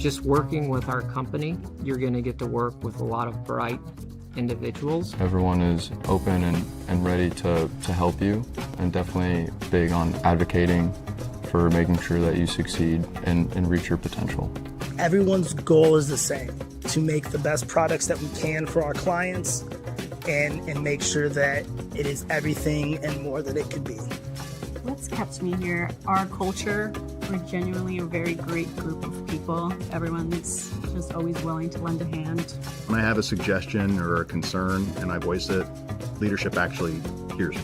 just working with our company, you're going to get to work with a lot of bright individuals. Everyone is open and ready to help you, and definitely big on advocating for making sure that you succeed and reach your potential. Everyone's goal is the same, to make the best products that we can for our clients and make sure that it is everything and more that it could be. What's kept me here? Our culture. We're genuinely a very great group of people. Everyone's just always willing to lend a hand. When I have a suggestion or a concern and I voice it, leadership actually hears me.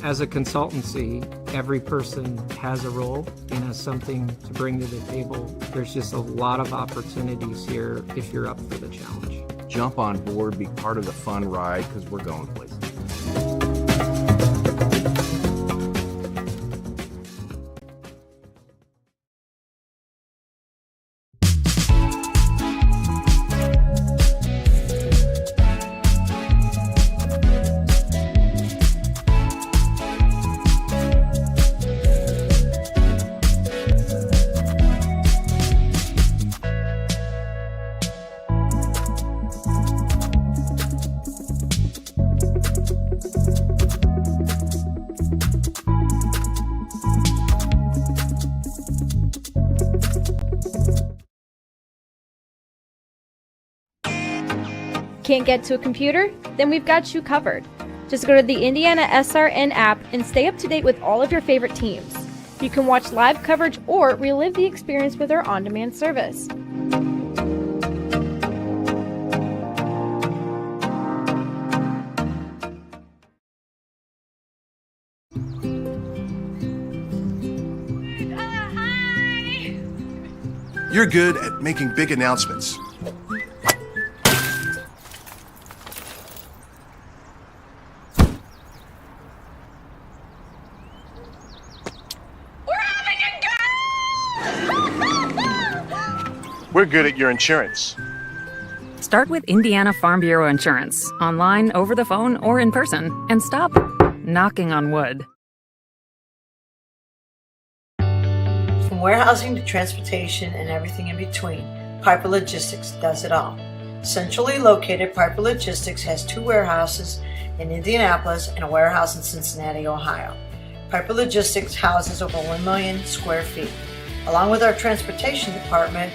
As a consultancy, every person has a role and has something to bring to the table. There's just a lot of opportunities here if you're up for the challenge. Jump on board, be part of the fun ride, because we're going places. Can't get to a computer? Then we've got you covered. Just go to the IndianaSRN app and stay up to date with all of your favorite teams. You can watch live coverage or relive the experience with our on-demand service. You're good at making big announcements. We're good at your insurance. Start with Indiana Farm Bureau Insurance, online, over the phone, or in person, and stop knocking on wood. From warehousing to transportation and everything in between, Piper Logistics does it all. Centrally located, Piper Logistics has 2 warehouses in Indianapolis and a warehouse in Cincinnati, Ohio. Piper Logistics houses over 1 million square feet. Along with our transportation department,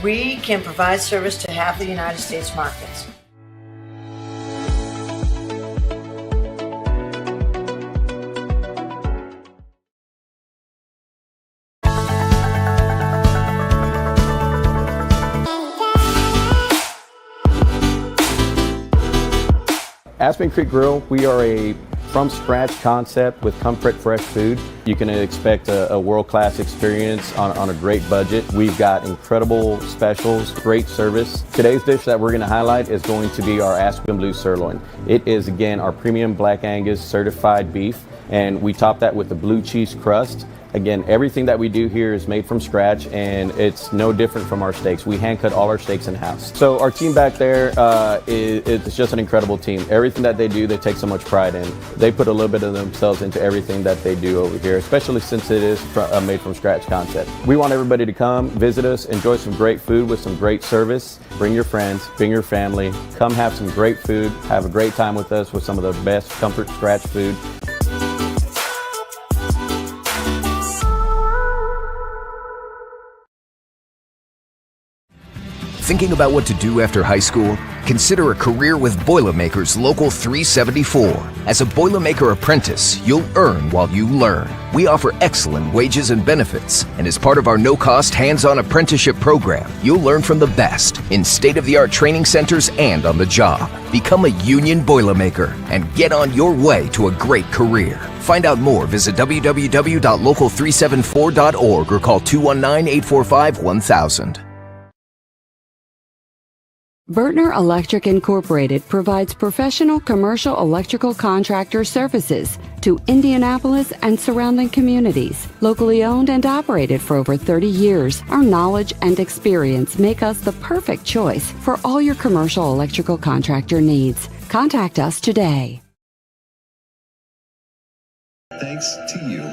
we can provide service to half the United States markets. Aspen Creek Grill, we are a from-scratch concept with comfort fresh food. You can expect a world-class experience on a great budget. We've got incredible specials, great service. Today's dish that we're going to highlight is going to be our Aspen Blue Sirloin. It is, again, our premium Black Angus certified beef, and we top that with the blue cheese crust. Again, everything that we do here is made from scratch, and it's no different from our steaks. We hand cut all our steaks in-house. So our team back there it's just an incredible team. Everything that they do, they take so much pride in. They put a little bit of themselves into everything that they do over here, especially since it is a made from scratch concept. We want everybody to come, visit us, enjoy some great food with some great service. Bring your friends, bring your family, come have some great food, have a great time with us with some of the best comfort scratch food. Thinking about what to do after high school? Consider a career with Boilermakers Local 374. As a Boilermaker apprentice, you'll earn while you learn. We offer excellent wages and benefits, and as part of our no-cost hands-on apprenticeship program, you'll learn from the best in state-of-the-art training centers and on the job. Become a union Boilermaker and get on your way to a great career. Find out more, visit www.local374.org or call 219-845-1000. Bertner Electric Incorporated provides professional commercial electrical contractor services to Indianapolis and surrounding communities. Locally owned and operated for over 30 years, our knowledge and experience make us the perfect choice for all your commercial electrical contractor needs. Contact us today. Thanks to you.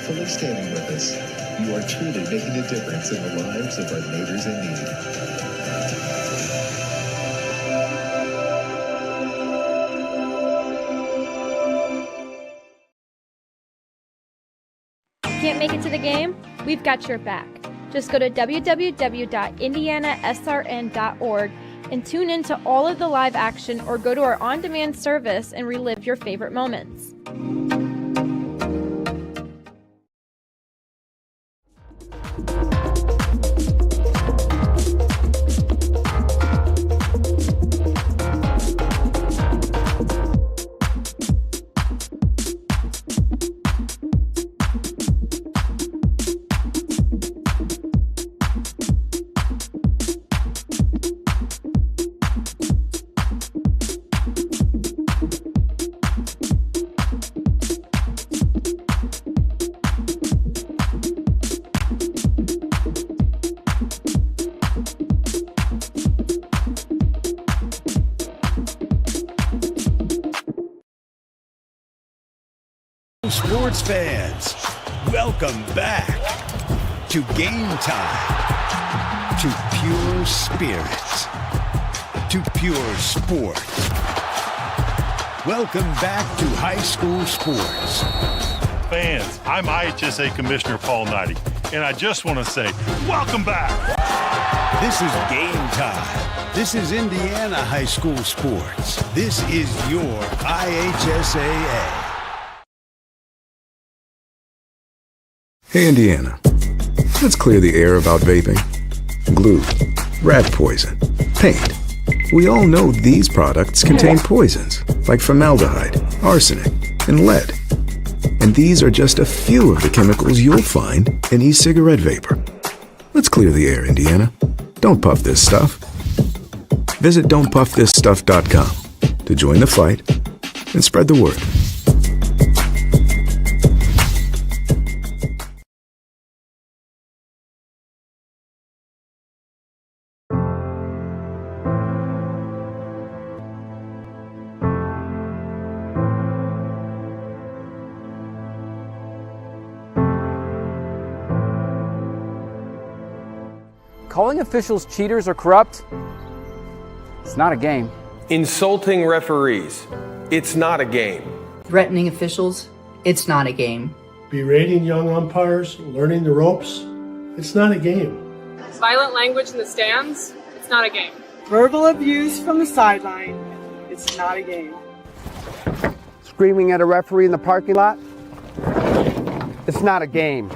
faithfully standing with us, you are truly making a difference in the lives of our neighbors in need. Can't make it to the game? We've got your back. Just go to www.IndianaSRN.org and tune in to all of the live action, or go to our on-demand service and relive your favorite moments. Sports fans, welcome back to Game Time, to pure spirits, to pure sports. Welcome back to high school sports. Fans, I'm IHSA Commissioner Paul Knighty, and I just want to say, welcome back. This is Game Time. This is Indiana high school sports. This is your IHSAA. Hey, Indiana. Let's clear the air about vaping. Glue, rat poison, paint. We all know these products contain poisons like formaldehyde, arsenic, and lead. And these are just a few of the chemicals you'll find in e-cigarette vapor. Let's clear the air, Indiana. Don't puff this stuff. Visit don'tpuffthisstuff.com to join the fight and spread the word. Calling officials cheaters or corrupt, it's not a game. Insulting referees, it's not a game. Threatening officials, it's not a game. Berating young umpires, learning the ropes, it's not a game. Violent language in the stands, it's not a game. Verbal abuse from the sideline, it's not a game. Screaming at a referee in the parking lot, it's not a game.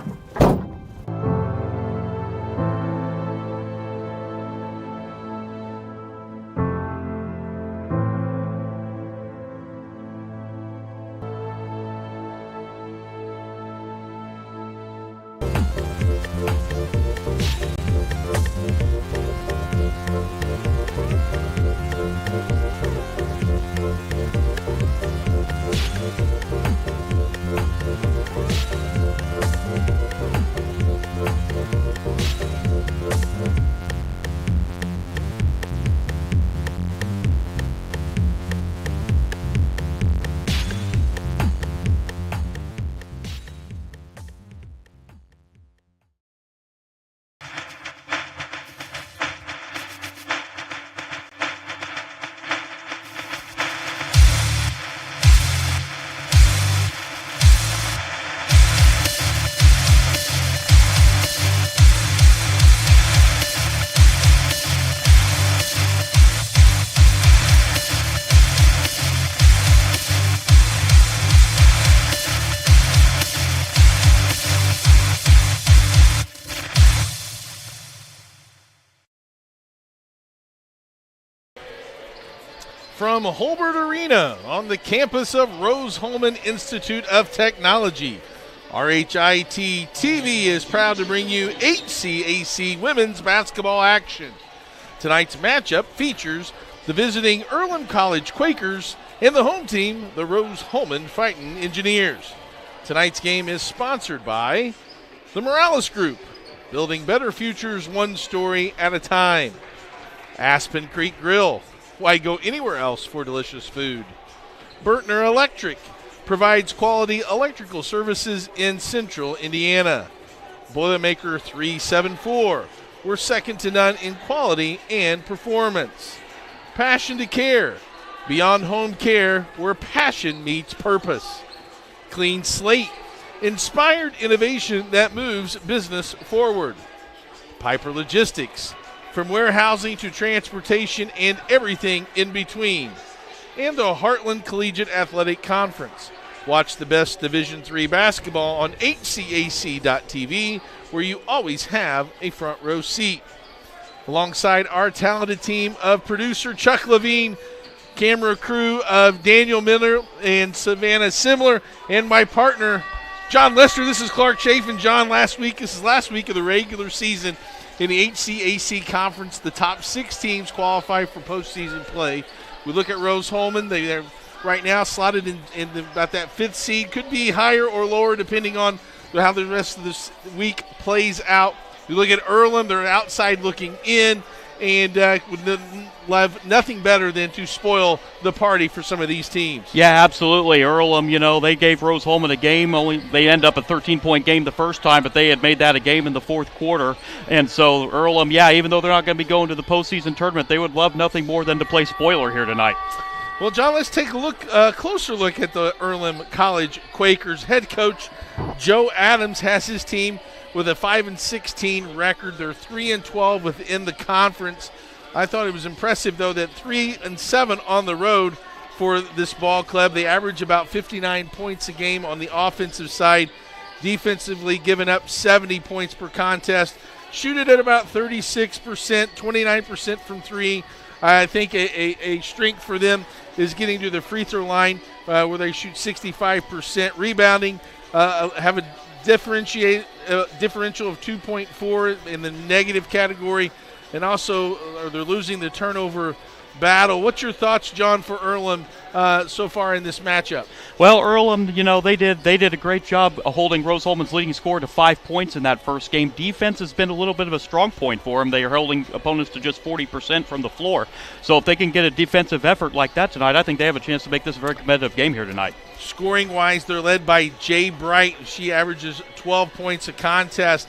From Holbert Arena on the campus of Rose-Hulman Institute of Technology, RHIT TV is proud to bring you HCAC women's basketball action. Tonight's matchup features the visiting Earlham College Quakers and the home team, the Rose-Hulman Fighting Engineers. Tonight's game is sponsored by the Morales Group, building better futures one story at a time. Aspen Creek Grill, why go anywhere else for delicious food? Bertner Electric, provides quality electrical services in central Indiana. Boilermaker 374. We're second to none in quality and performance. Passion to Care. Beyond home care, where passion meets purpose. Clean Slate. Inspired innovation that moves business forward. Piper Logistics. From warehousing to transportation and everything in between. And the Heartland Collegiate Athletic Conference. Watch the best Division III basketball on HCAC.tv, where you always have a front row seat. Alongside our talented team of producer Chuck Levine, camera crew of Daniel Miller and Savannah Simler, and my partner, John Lester. This is Clark Chafin. John, this is last week of the regular season in the HCAC Conference. The top 6 teams qualify for postseason play. We look at Rose-Hulman. They're right now slotted in about that 5th seed. Could be higher or lower depending on how the rest of this week plays out. We look at Earlham. They're outside looking in, and would love nothing better than to spoil the party for some of these teams. Yeah, absolutely. Earlham, they gave Rose-Hulman a game. They end up a 13-point game the first time, but they had made that a game in the fourth quarter. And so Earlham, even though they're not going to be going to the postseason tournament, they would love nothing more than to play spoiler here tonight. Well, John, let's take a closer look at the Earlham College Quakers. Head coach Joe Adams has his team with a 5-16 record. They're 3-12 within the conference. I thought it was impressive, though, that 3-7 on the road for this ball club. They average about 59 points a game on the offensive side. Defensively, giving up 70 points per contest. Shoot it at about 36%, 29% from 3. I think a strength for them is getting to the free throw line where they shoot 65%. Rebounding, have a differential of 2.4 in the negative category, and also they're losing the turnover battle. What's your thoughts, John, for Earlham so far in this matchup? Well, Earlham, they did a great job of holding Rose-Hulman's leading score to 5 points in that first game. Defense has been a little bit of a strong point for them. They are holding opponents to just 40% from the floor. So if they can get a defensive effort like that tonight, I think they have a chance to make this a very competitive game here tonight. Scoring-wise, they're led by Jay Bright. She averages 12 points a contest.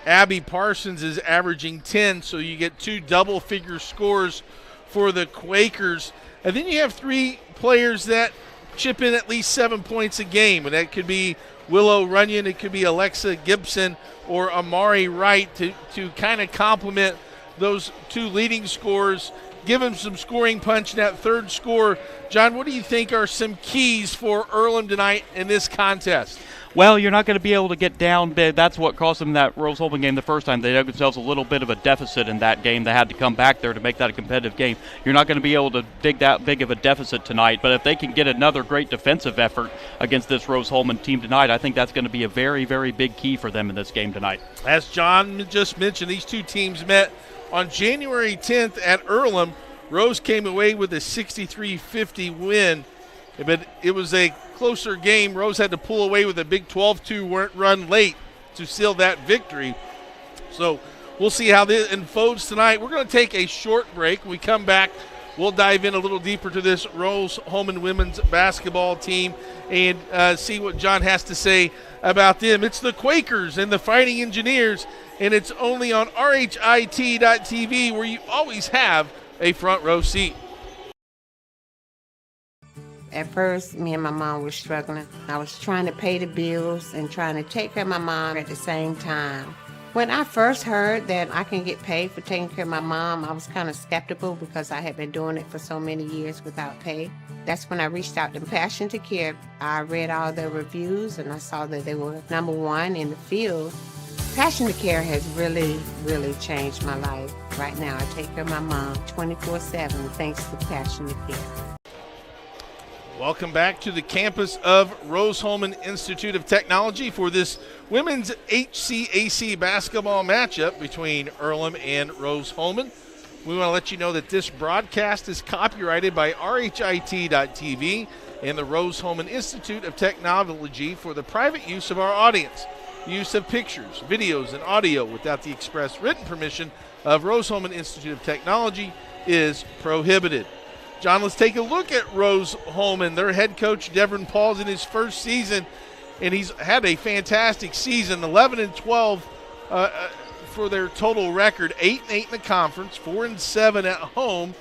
Abby Parsons is averaging 10, so you get 2 double-figure scores for the Quakers. And then you have 3 players that chip in at least 7 points a game, and that could be Willow Runyon, it could be Alexa Gibson, or Amari Wright to kind of complement those 2 leading scorers, give them some scoring punch in that third score. John, what do you think are some keys for Earlham tonight in this contest? Well, you're not going to be able to get down. That's what cost them that Rose-Hulman game the first time. They dug themselves a little bit of a deficit in that game. They had to come back there to make that a competitive game. You're not going to be able to dig that big of a deficit tonight, but if they can get another great defensive effort against this Rose-Hulman team tonight, I think that's going to be a very, very big key for them in this game tonight. As John just mentioned, these 2 teams met on January 10th at Earlham. Rose came away with a 63-50 win, but it was a closer game. Rose had to pull away with a big 12-2 run late to seal that victory. So we'll see how this unfolds tonight. We're going to take a short break. When we come back, we'll dive in a little deeper to this Rose-Hulman women's basketball team and see what John has to say about them. It's the Quakers and the Fighting Engineers, and it's only on RHIT.TV, where you always have a front row seat. At first, me and my mom were struggling. I was trying to pay the bills and trying to take care of my mom at the same time. When I first heard that I can get paid for taking care of my mom, I was kind of skeptical because I had been doing it for so many years without pay. That's when I reached out to Passion to Care. I read all the reviews and I saw that they were #1 in the field. Passion to Care has really, really changed my life. Right now, I take care of my mom 24/7 thanks to Passion to Care. Welcome back to the campus of Rose-Hulman Institute of Technology for this women's HCAC basketball matchup between Earlham and Rose-Hulman. We want to let you know that this broadcast is copyrighted by RHIT.TV and the Rose-Hulman Institute of Technology for the private use of our audience. Use of pictures, videos, and audio without the express written permission of Rose-Hulman Institute of Technology is prohibited. John, let's take a look at Rose-Hulman. Their head coach, Devin Paul's in his first season, and he's had a fantastic season, 11-12 for their total record, 8-8 in the conference, 4-7 at home,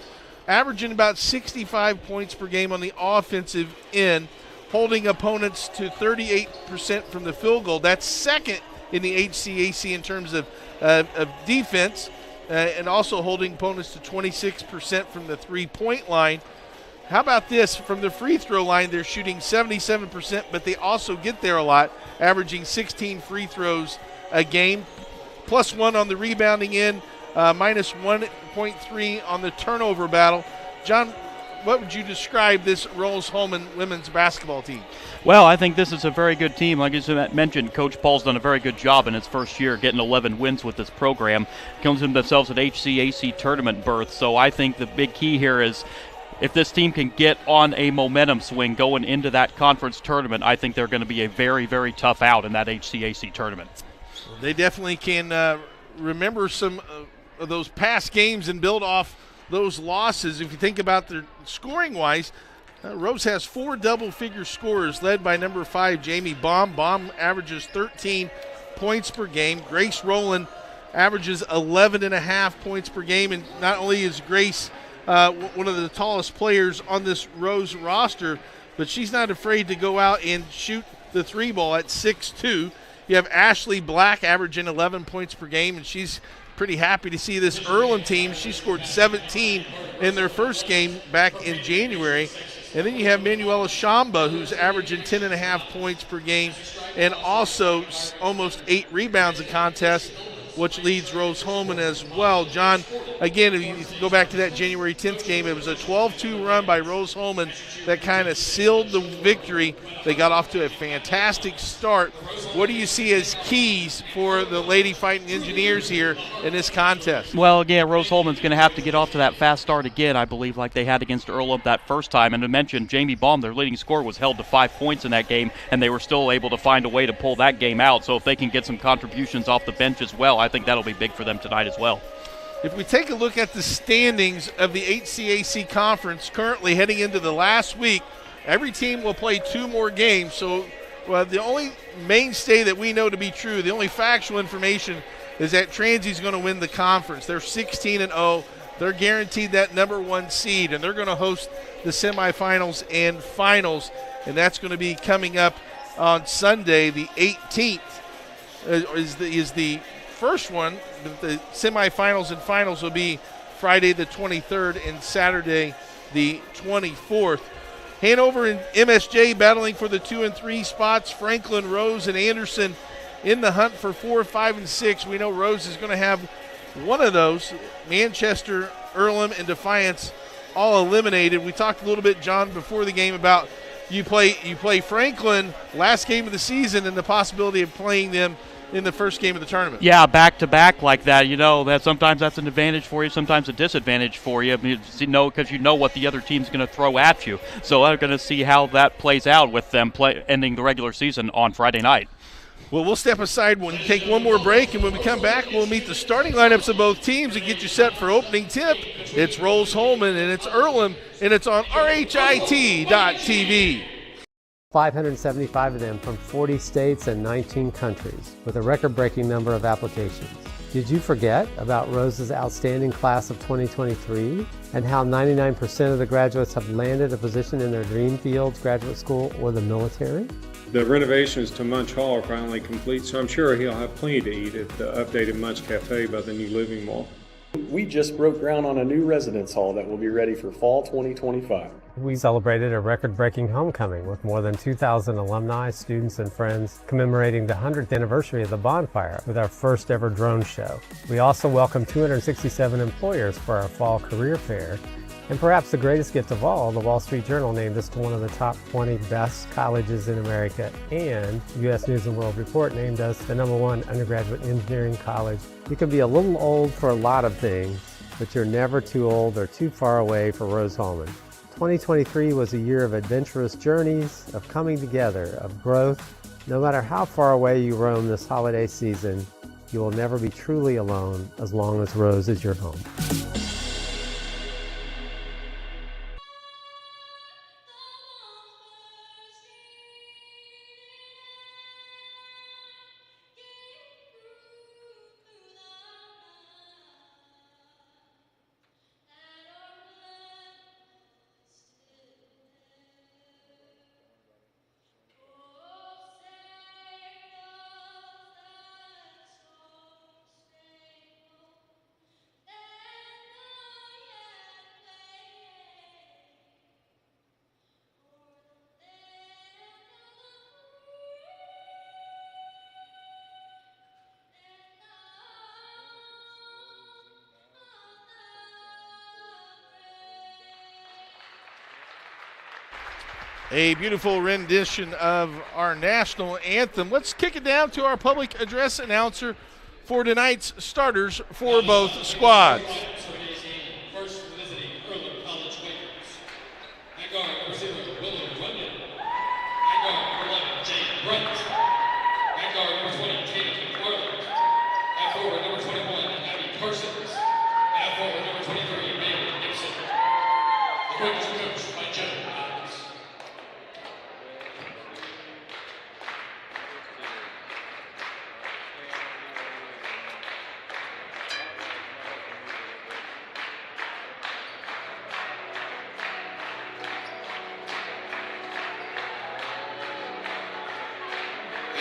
averaging about 65 points per game on the offensive end, holding opponents to 38% from the field goal. That's second in the HCAC in terms of defense, and also holding opponents to 26% from the three-point line. How about this? From the free throw line, they're shooting 77%, but they also get there a lot, averaging 16 free throws a game, +1 on the rebounding end, minus 1.3 on the turnover battle. John, what would you describe this Rose-Hulman women's basketball team? Well, I think this is a very good team. Like you mentioned, Coach Paul's done a very good job in his first year, getting 11 wins with this program. Comes themselves an HCAC tournament berth. So I think the big key here is if this team can get on a momentum swing going into that conference tournament, I think they're going to be a very, very tough out in that HCAC tournament. They definitely can remember some of those past games and build off those losses. If you think about their scoring-wise, Rose has 4 double-figure scorers led by number 5, Jamie Baum. Baum averages 13 points per game. Grace Rowland averages 11.5 points per game. And not only is Grace one of the tallest players on this Rose roster, but she's not afraid to go out and shoot the three ball at 6'2". You have Ashley Black averaging 11 points per game, and she's pretty happy to see this Earlham team. She scored 17 in their first game back in January. And then you have Manuela Shamba, who's averaging 10.5 points per game and also almost 8 rebounds a contest, which leads Rose-Hulman as well. John, again, if you go back to that January 10th game, it was a 12-2 run by Rose-Hulman that kind of sealed the victory. They got off to a fantastic start. What do you see as keys for the Lady Fighting Engineers here in this contest? Well, again, Rose-Hulman's going to have to get off to that fast start again, I believe, like they had against Earlham that first time. And to mention, Jamie Baum, their leading scorer, was held to 5 points in that game, and they were still able to find a way to pull that game out. So if they can get some contributions off the bench as well, I think that'll be big for them tonight as well. If we take a look at the standings of the HCAC conference currently heading into the last week, every team will play 2 more games. So the only mainstay that we know to be true, the only factual information is that Transy's going to win the conference. They're 16-0. They're guaranteed that number 1 seed, and they're going to host the semifinals and finals, and that's going to be coming up on Sunday, the 18th is the first one. The semifinals and finals will be Friday the 23rd and Saturday the 24th. Hanover and MSJ battling for the 2 and 3 spots. Franklin, Rose, and Anderson in the hunt for 4, 5, and 6. We know Rose is going to have one of those. Manchester, Earlham, and Defiance all eliminated. We talked a little bit, John, before the game about you play Franklin last game of the season and the possibility of playing them in the first game of the tournament. Yeah, back-to-back like that, that sometimes that's an advantage for you, sometimes a disadvantage for you, because you know what the other team's going to throw at you. So I'm going to see how that plays out with them ending the regular season on Friday night. Well, we'll step aside. We'll take one more break, and when we come back, we'll meet the starting lineups of both teams and get you set for opening tip. It's Rose-Hulman, and it's Earlham, and it's on RHIT.TV. 575 of them from 40 states and 19 countries, with a record-breaking number of applications. Did you forget about Rose's outstanding class of 2023 and how 99% of the graduates have landed a position in their dream fields, graduate school, or the military? The renovations to Munch Hall are finally complete, so I'm sure he'll have plenty to eat at the updated Munch Cafe by the new Living Mall. We just broke ground on a new residence hall that will be ready for fall 2025. We celebrated a record-breaking homecoming with more than 2,000 alumni, students, and friends commemorating the 100th anniversary of the bonfire with our first ever drone show. We also welcomed 267 employers for our fall career fair. And perhaps the greatest gift of all, the Wall Street Journal named us one of the top 20 best colleges in America, and U.S. News & World Report named us the #1 undergraduate engineering college. You can be a little old for a lot of things, but you're never too old or too far away for Rose-Hulman. 2023 was a year of adventurous journeys, of coming together, of growth. No matter how far away you roam this holiday season, you will never be truly alone as long as Rose is your home. A beautiful rendition of our national anthem. Let's kick it down to our public address announcer for tonight's starters for both squads. First visiting Earlham College Quakers. At guard number 0, William Runyon. At guard number 11, Jane Bright. At guard number 20, Tatum McFarland. At forward number 21, Abby Parsons. And at forward number 23, Bailey Gibson. The Quakers are coached by Joe Adams.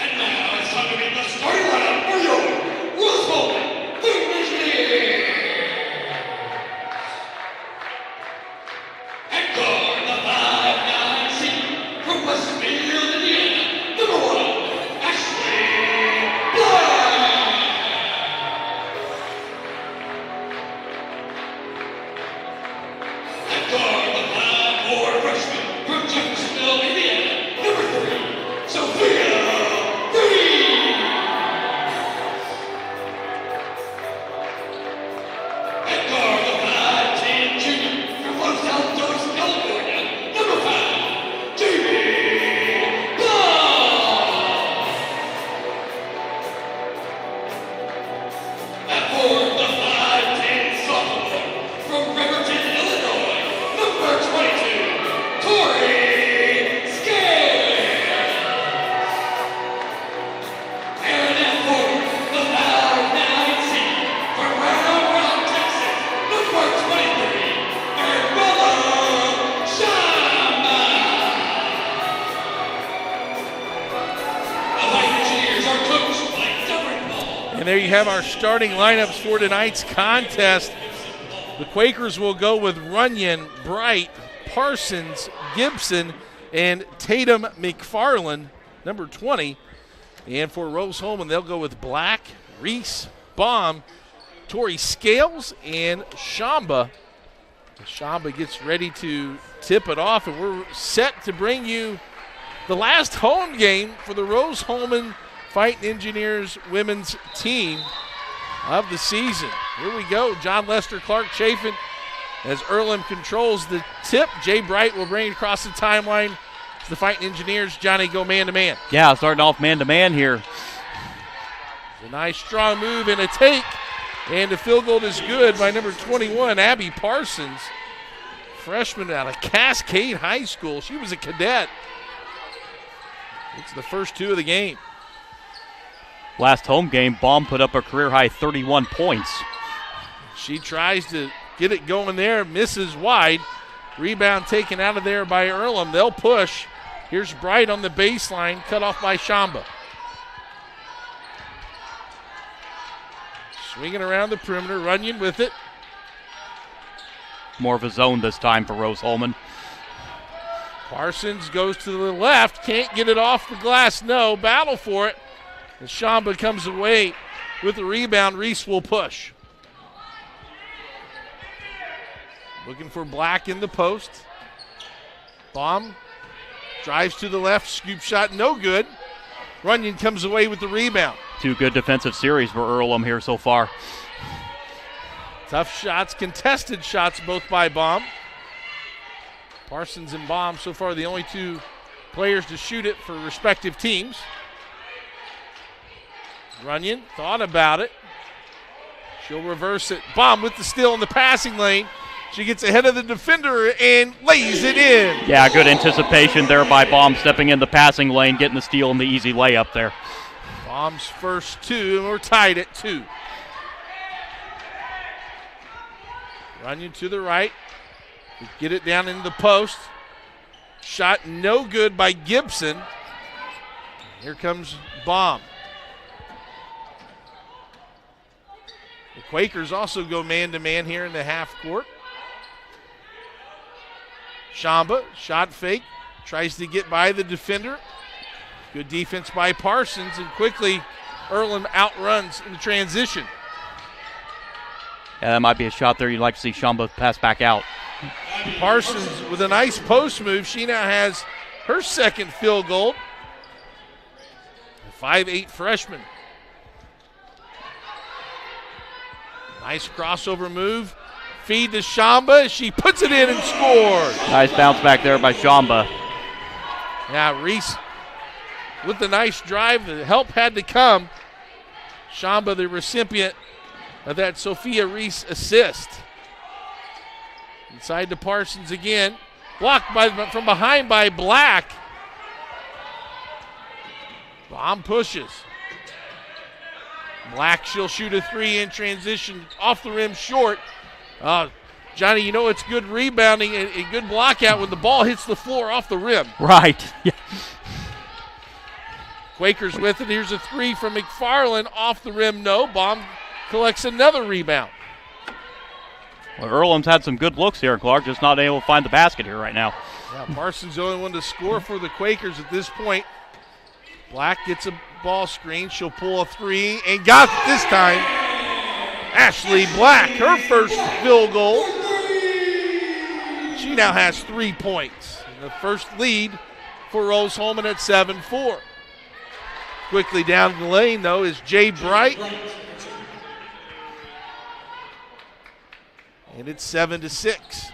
And now it's time to meet the starting lineup for your Rose-Hulman Engineers. At guard, the 5'9" senior from Westfield, Indiana, number 1, Ashley Black. At guard, the 5'4" freshman from Jeffersonville, Indiana, number 3, Sophia. At guard, the 5'10" junior from Los Altos, California, number 5, Jamie Bond. At forward, the 5'10" sophomore from Riverton, Illinois, number 22, Tori Scales. And at forward, the 5'9" senior from Round Rock, Texas, number 23, Arabella Shama. The Light Engineers are coached by Devin Ball. And there you have our starting lineups for tonight's contest. The Quakers will go with Runyon, Bright, Parsons, Gibson, and Tatum McFarland, number 20. And for Rose-Hulman, they'll go with Black, Reese, Baum, Tori Scales, and Shamba. Shamba gets ready to tip it off, and we're set to bring you the last home game for the Rose-Hulman Fighting Engineers women's team of the season. Here we go. John Lester Clark Chafin as Earlham controls the tip. Jay Bright will bring it across the timeline to the Fighting Engineers. Johnny, go man-to-man. Yeah, starting off man-to-man here. It's a nice strong move and a take. And the field goal is good by number 21, Abby Parsons, freshman out of Cascade High School. She was a cadet. It's the first 2 of the game. Last home game, Baum put up a career-high 31 points. She tries to get it going there, misses wide. Rebound taken out of there by Earlham. They'll push. Here's Bright on the baseline, cut off by Shamba. Swinging around the perimeter, Runyon with it. More of a zone this time for Rose-Hulman. Parsons goes to the left, can't get it off the glass, no, battle for it. And Shamba comes away with the rebound. Reese will push. Looking for Black in the post. Baum drives to the left, scoop shot, no good. Runyon comes away with the rebound. 2 good defensive series for Earlham here so far. Tough shots, contested shots both by Baum. Parsons and Baum so far the only 2 players to shoot it for respective teams. Runyon thought about it. She'll reverse it. Baum with the steal in the passing lane. She gets ahead of the defender and lays it in. Yeah, good anticipation there by Baum, stepping in the passing lane, getting the steal and the easy layup there. Baum's first 2, and we're tied at 2. Runyon to the right. Get it down into the post. Shot no good by Gibson. Here comes Baum. The Quakers also go man-to-man here in the half court. Shamba, shot fake, tries to get by the defender. Good defense by Parsons, and quickly Earlham outruns in the transition. Yeah, that might be a shot there you'd like to see Shamba pass back out. Parsons with a nice post move. She now has her second field goal. The 5'8" freshman. Nice crossover move. Feed to Shamba. She puts it in and scores. Nice bounce back there by Shamba. Yeah, Reese with the nice drive. The help had to come. Shamba, the recipient of that Sophia Reese assist. Inside to Parsons again. Blocked from behind by Black. Bomb pushes. Black, she'll shoot a 3 in transition. Off the rim short. Johnny, you know it's good rebounding and good block out when the ball hits the floor off the rim. Right. Yeah. Quakers with it. Here's a 3 from McFarland. Off the rim, no. Baum collects another rebound. Well, Earlham's had some good looks here, Clark, just not able to find the basket here right now. Yeah, Parsons the only one to score for the Quakers at this point. Black gets a ball screen. She'll pull a 3 and got it this time. Ashley Black, her first field goal. She now has 3 points. And the first lead for Rose-Hulman at 7-4. Quickly down the lane, though, is Jay Bright. And it's 7-6.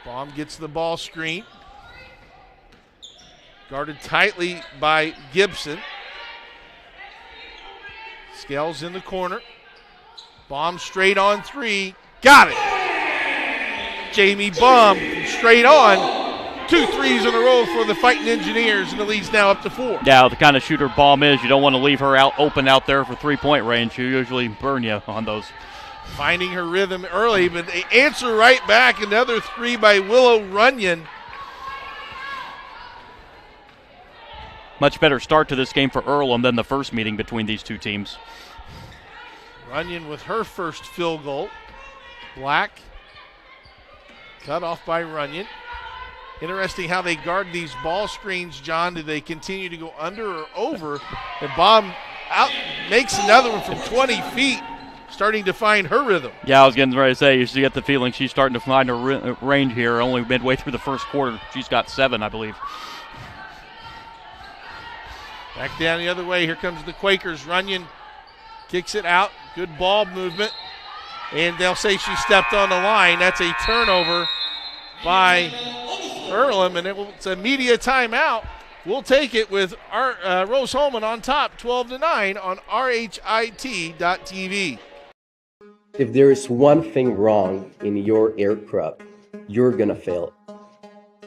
Baum gets the ball screen. Guarded tightly by Gibson. Scales in the corner. Baum straight on 3. Got it. Jamie Baum straight on. 2 threes in a row for the Fighting Engineers, and the lead's now up to 4. Yeah, the kind of shooter Baum is, you don't want to leave her out open out there for 3-point range. She'll usually burn you on those. Finding her rhythm early, but they answer right back. Another 3 by Willow Runyon. Much better start to this game for Earlham than the first meeting between these two teams. Runyon with her first field goal. Black. Cut off by Runyon. Interesting how they guard these ball screens, John. Do they continue to go under or over? And Baum out makes another one from 20 feet, starting to find her rhythm. Yeah, I was getting ready to say, you should get the feeling she's starting to find her range here. Only midway through the first quarter, she's got 7, I believe. Back down the other way. Here comes the Quakers. Runyon kicks it out. Good ball movement. And they'll say she stepped on the line. That's a turnover by Earlham, and it's a media timeout. We'll take it with our Rose-Hulman on top, 12-9 on RHIT.TV. If there is one thing wrong in your aircraft, you're gonna fail.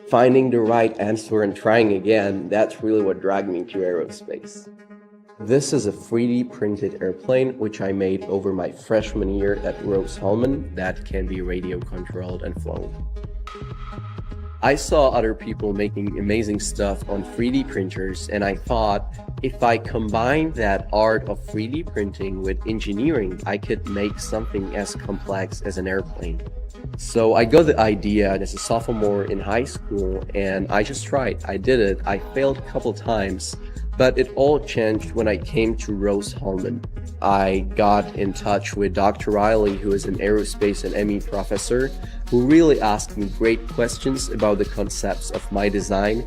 Finding the right answer and trying again, that's really what dragged me to aerospace. This is a 3D printed airplane which I made over my freshman year at Rose-Hulman that can be radio controlled and flown. I saw other people making amazing stuff on 3D printers, and I thought if I combined that art of 3D printing with engineering, I could make something as complex as an airplane. So I got the idea as a sophomore in high school, and I just tried. I did it. I failed a couple times, but it all changed when I came to Rose-Hulman. I got in touch with Dr. Riley, who is an aerospace and ME professor, who really asked me great questions about the concepts of my design.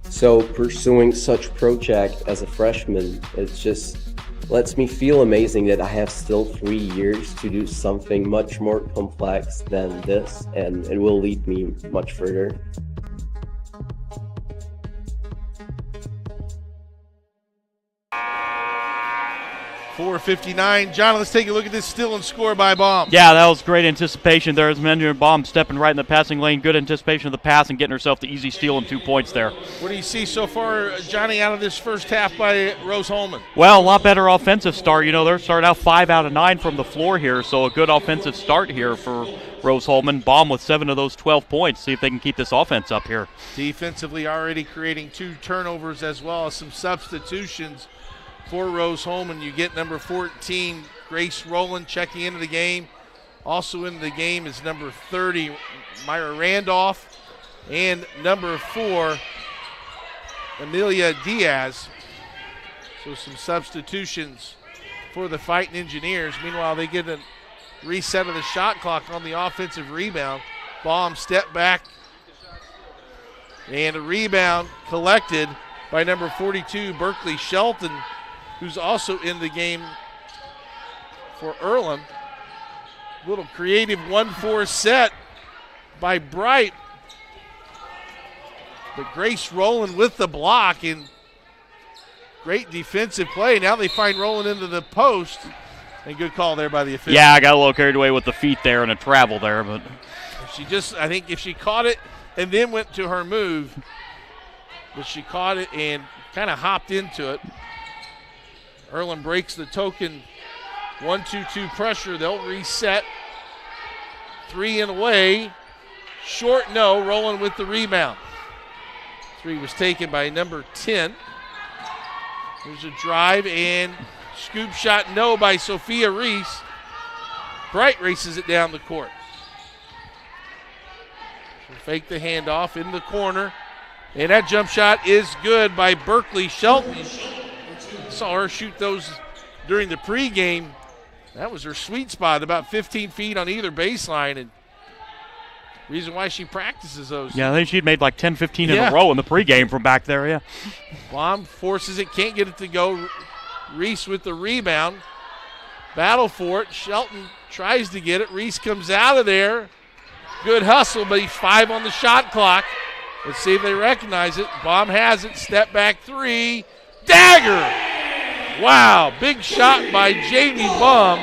So pursuing such project as a freshman, it just lets me feel amazing that I have still 3 years to do something much more complex than this, and it will lead me much further. .459. John, let's take a look at this steal and score by Baum. Yeah, that was great anticipation there. As mentioned, Baum stepping right in the passing lane. Good anticipation of the pass and getting herself the easy steal and 2 points there. What do you see so far, Johnny, out of this first half by Rose-Hulman? Well, a lot better offensive start. You know, they're starting out 5 out of 9 from the floor here, so a good offensive start here for Rose-Hulman. Baum with 7 of those 12 points. See if they can keep this offense up here. Defensively already creating 2 turnovers as well as some substitutions for Rose-Hulman. You get number 14, Grace Rowland, checking into the game. Also into the game is number 30, Myra Randolph, and number 4, Amelia Diaz. So some substitutions for the Fighting Engineers. Meanwhile, they get a reset of the shot clock on the offensive rebound. Baum step back And a rebound collected by number 42, Berkeley Shelton, who's also in the game for Earlham. Little creative 1-4 set by Bright. But Grace Rowland with the block and great defensive play. Now they find Rowland into the post. And good call there by the official. Yeah, I got a little carried away with the feet there and a travel there. But I think if she caught it and then went to her move, but she caught it and kind of hopped into it. Earlham breaks the token 1-2-2 pressure. They'll reset. 3 and away. Short no. Rowland with the rebound. 3 was taken by number 10. There's a drive and scoop shot no by Sophia Reese. Bright races it down the court. She'll fake the handoff in the corner. And that jump shot is good by Berkeley Shelton. Saw her shoot those during the pregame. That was her sweet spot, about 15 feet on either baseline. And reason why she practices those. Yeah, I think she'd made like 10, 15 in a row in the pregame from back there, yeah. Baum forces it, can't get it to go. Reese with the rebound. Battle for it. Shelton tries to get it. Reese comes out of there. Good hustle, but he's 5 on the shot clock. Let's see if they recognize it. Baum has it. Step back 3. Dagger! Wow, big shot by Jamie Baum.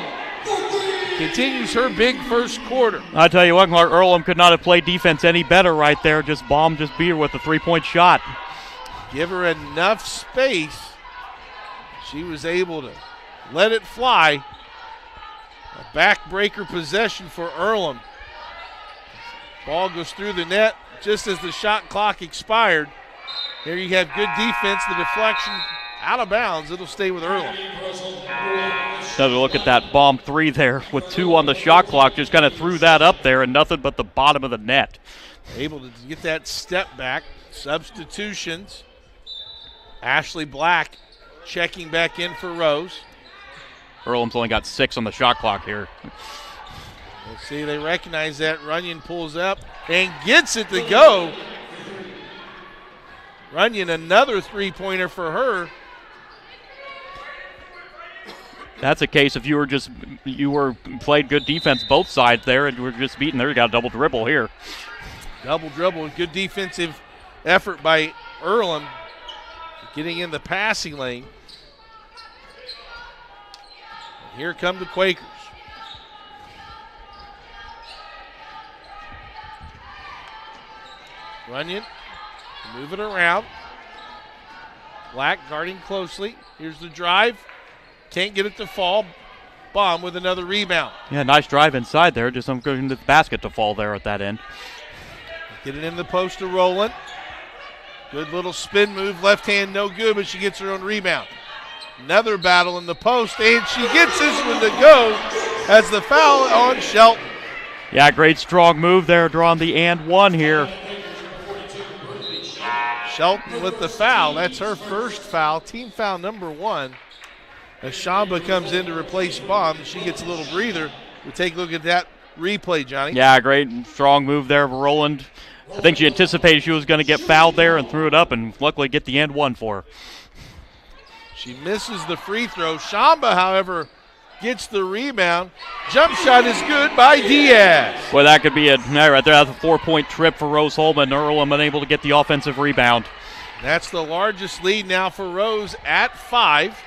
Continues her big first quarter. I tell you what, Clark, Earlham could not have played defense any better right there. Baum just beat her with a 3-point shot. Give her enough space. She was able to let it fly. A backbreaker possession for Earlham. Ball goes through the net just as the shot clock expired. Here you have good defense. The deflection out of bounds. It'll stay with Earlham. Another look at that Baum 3 there with 2 on the shot clock. Just kind of threw that up there and nothing but the bottom of the net. Able to get that step back. Substitutions. Ashley Black checking back in for Rose. Earlham's only got 6 on the shot clock here. Let's see, they recognize that. Runyon pulls up and gets it to go. Runyon, another 3-pointer for her. That's a case if you were played good defense both sides there and you were just beaten there. You got a double dribble here. Double dribble, good defensive effort by Earlham. Getting in the passing lane. Here come the Quakers. Runyon, move it around. Black guarding closely. Here's the drive. Can't get it to fall. Baum with another rebound. Yeah, nice drive inside there. Just I'm going to the basket to fall there at that end. Get it in the post to Rowland. Good little spin move. Left hand no good, but she gets her own rebound. Another battle in the post, and she gets this one to go as the foul on Shelton. Yeah, great strong move there, drawing the and one here. Shelton with the foul. That's her first foul, team foul number 1. As Shamba comes in to replace Baum, she gets a little breather. We'll take a look at that replay, Johnny. Yeah, great strong move there of Rowland. I think she anticipated she was going to get fouled there and threw it up and luckily get the and one for her. She misses the free throw. Shamba, however, gets the rebound. Jump shot is good by Diaz. Well, that could be it right there. That's a 4-point trip for Rose-Hulman. Earlham unable to get the offensive rebound. That's the largest lead now for Rose at 5.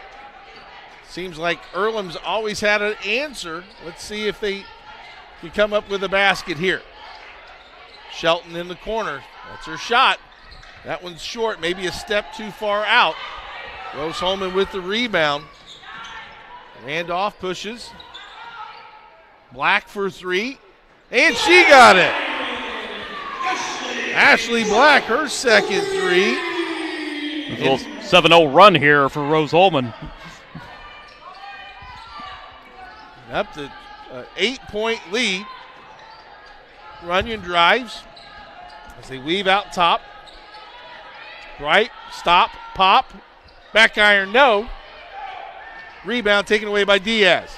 Seems like Earlham's always had an answer. Let's see if they can come up with a basket here. Shelton in the corner. That's her shot. That one's short, maybe a step too far out. Rose-Hulman with the rebound. Randolph pushes. Black for 3. And she got it. Ashley Black, her second 3. A little 7-0 run here for Rose-Hulman. Up to an 8-point lead. Runyon drives as they weave out top. Bright, stop, pop. Back iron, no. Rebound taken away by Diaz.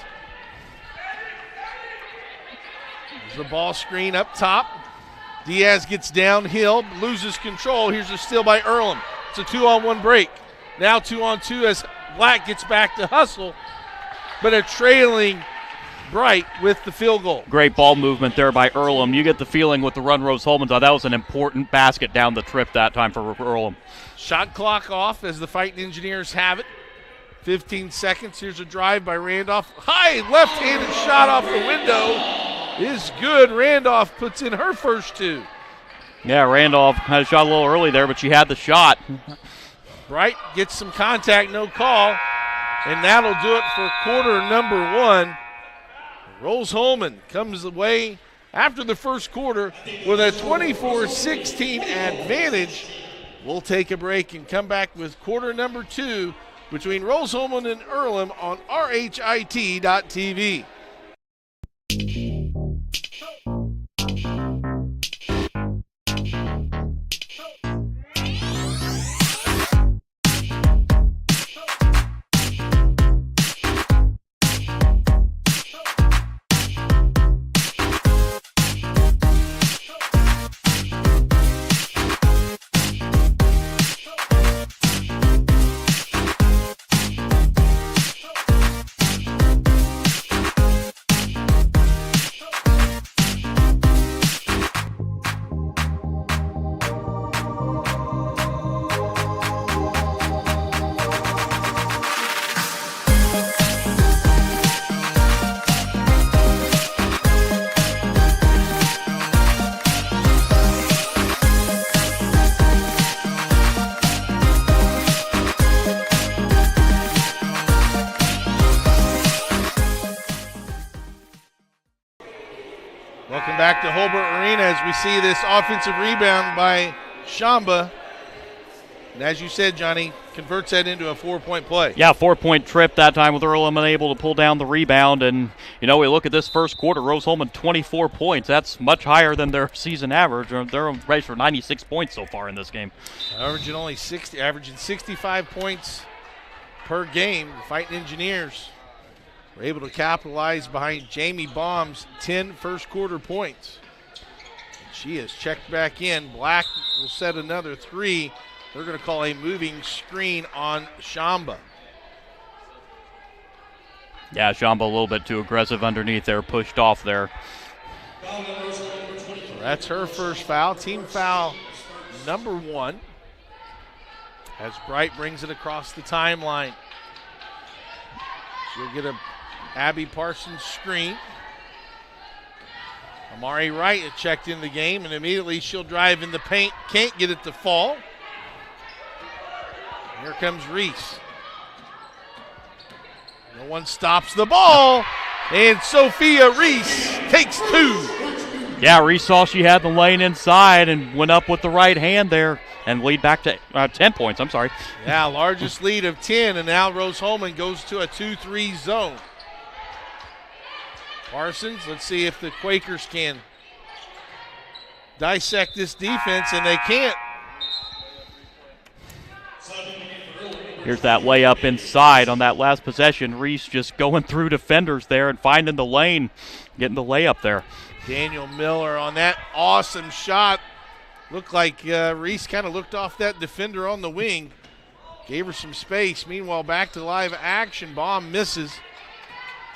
There's the ball screen up top. Diaz gets downhill, loses control. Here's a steal by Earlham. It's a 2-on-1 break. Now 2-on-2 as Black gets back to hustle, but a trailing Bright with the field goal. Great ball movement there by Earlham. You get the feeling with the run Rose-Hulman thought that was an important basket down the trip that time for Earlham. Shot clock off as the Fighting Engineers have it. 15 seconds. Here's a drive by Randolph. High left-handed shot off the window is good. Randolph puts in her first two. Yeah, Randolph had a shot a little early there, but she had the shot. Bright gets some contact, no call, and that'll do it for quarter number one. Rose-Hulman comes away after the first quarter with a 24-16 advantage. We'll take a break and come back with quarter number two between Rose-Hulman and Earlham on RHIT.TV. Welcome back to Holbert Arena as we see this offensive rebound by Shamba. And as you said, Johnny, converts that into a 4-point play. Yeah, 4-point trip that time with Earlham unable to pull down the rebound. And, you know, we look at this first quarter, Rose-Hulman 24 points. That's much higher than their season average. They're on race for 96 points so far in this game. Averaging 65 points per game. The Fighting Engineers were able to capitalize behind Jamie Baum's 10 first quarter points. She is checked back in. Black will set another three. They're going to call a moving screen on Shamba. Yeah, Shamba a little bit too aggressive underneath there, pushed off there. So that's her first foul. Team foul number one as Bright brings it across the timeline. She'll get a Abby Parsons screen. Amari Wright checked in the game, and immediately she'll drive in the paint. Can't get it to fall. Here comes Reese. No one stops the ball, and Sophia Reese takes two. Yeah, Reese saw she had the lane inside and went up with the right hand there and lead back to 10 points. I'm sorry. Yeah, largest lead of 10, and now Rose-Hulman goes to a 2-3 zone. Parsons, let's see if the Quakers can dissect this defense, and they can't. Here's that layup inside on that last possession. Reese just going through defenders there and finding the lane, getting the layup there. Daniel Miller on that awesome shot. Looked like Reese kind of looked off that defender on the wing. Gave her some space. Meanwhile, back to live action. Baum misses.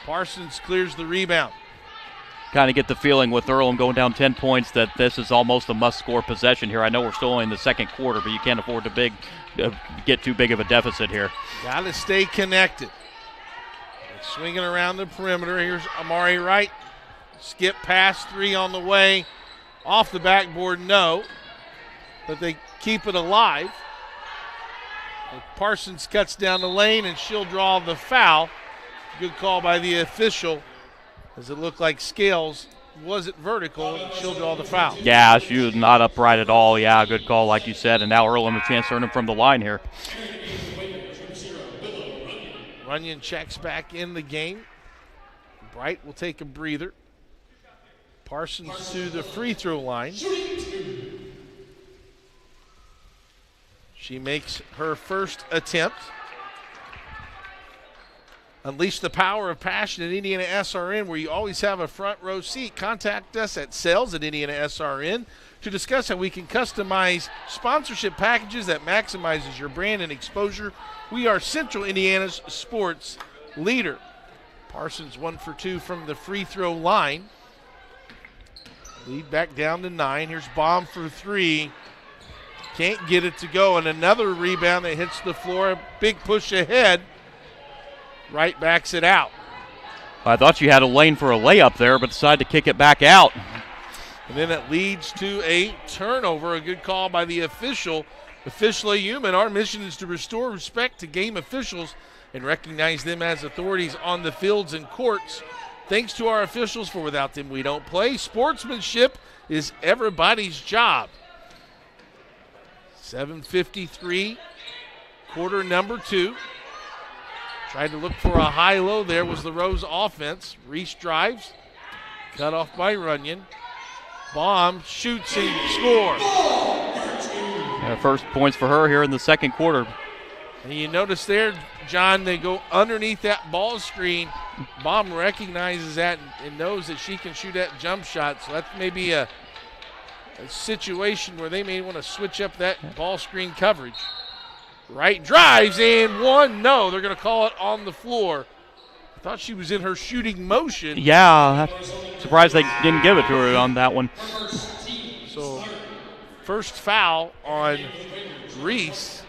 Parsons clears the rebound. Kind of get the feeling with Earlham going down 10 points that this is almost a must-score possession here. I know we're still only in the second quarter, but you can't afford to get too big of a deficit here. Got to stay connected. Swinging around the perimeter. Here's Amari Wright. Skip pass, three on the way. Off the backboard, no. But they keep it alive. Parsons cuts down the lane, and she'll draw the foul. Good call by the official, as it looked like Scales wasn't vertical, and she'll draw the foul. Yeah, she was not upright at all. Yeah, good call, like you said. And now Earlham a chance to earn him from the line here. Runyon checks back in the game. Bright will take a breather. Parsons to the free throw line. She makes her first attempt Unleash the power of passion at Indiana SRN, where you always have a front row seat. Contact us at sales@IndianaSRN to discuss how we can customize sponsorship packages that maximizes your brand and exposure. We are Central Indiana's sports leader. Parsons 1 for 2 from the free throw line. Lead back down to 9. Here's Baum for 3. Can't get it to go, and another rebound that hits the floor. Big push ahead. Right backs it out. I thought you had a lane for a layup there, but decided to kick it back out. And then it leads to a turnover. A good call by the official. Official Human. Our mission is to restore respect to game officials and recognize them as authorities on the fields and courts. Thanks to our officials, for without them we don't play. Sportsmanship is everybody's job. 7:53, quarter number 2. Tried to look for a high-low there was the Rose offense. Reese drives, cut off by Runyon. Baum shoots and scores. First points for her here in the second quarter. And you notice there, John, they go underneath that ball screen. Baum recognizes that and knows that she can shoot that jump shot. So that's maybe a situation where they may want to switch up that ball screen coverage. Right drives and one. No, they're going to call it on the floor. I thought she was in her shooting motion. Yeah, surprised they didn't give it to her on that one. So first foul on Reese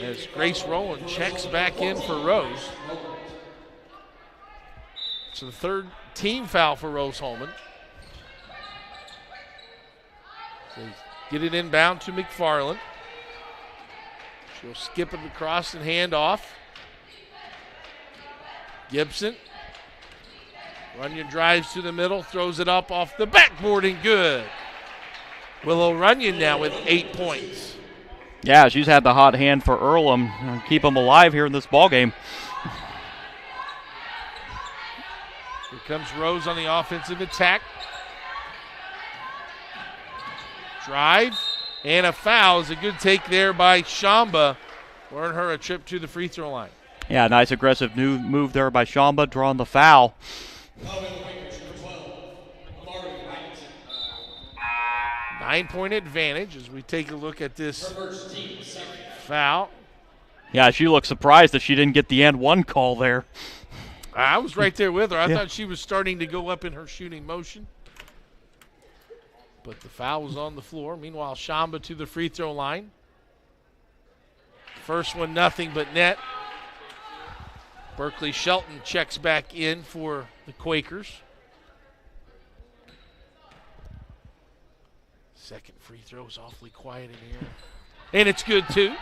as Grace Rowland checks back in for Rose. So the third team foul for Rose-Hulman. They get it inbound to McFarland. She'll skip it across and hand off. Gibson. Runyon drives to the middle, throws it up off the backboard and good. Willow Runyon now with 8 points. Yeah, she's had the hot hand for Earlham. Keep them alive here in this ball game. Here comes Rose on the offensive attack. Drive and a foul is a good take there by Shamba. Earn her a trip to the free throw line. Yeah, nice aggressive new move there by Shamba, drawing the foul. 9-point advantage as we take a look at this foul. Yeah, she looked surprised that she didn't get the and one call there. I was right there with her. I thought she was starting to go up in her shooting motion. But the foul was on the floor. Meanwhile, Shamba to the free throw line. First one, nothing but net. Berkeley Shelton checks back in for the Quakers. Second free throw is awfully quiet in here. And it's good, too.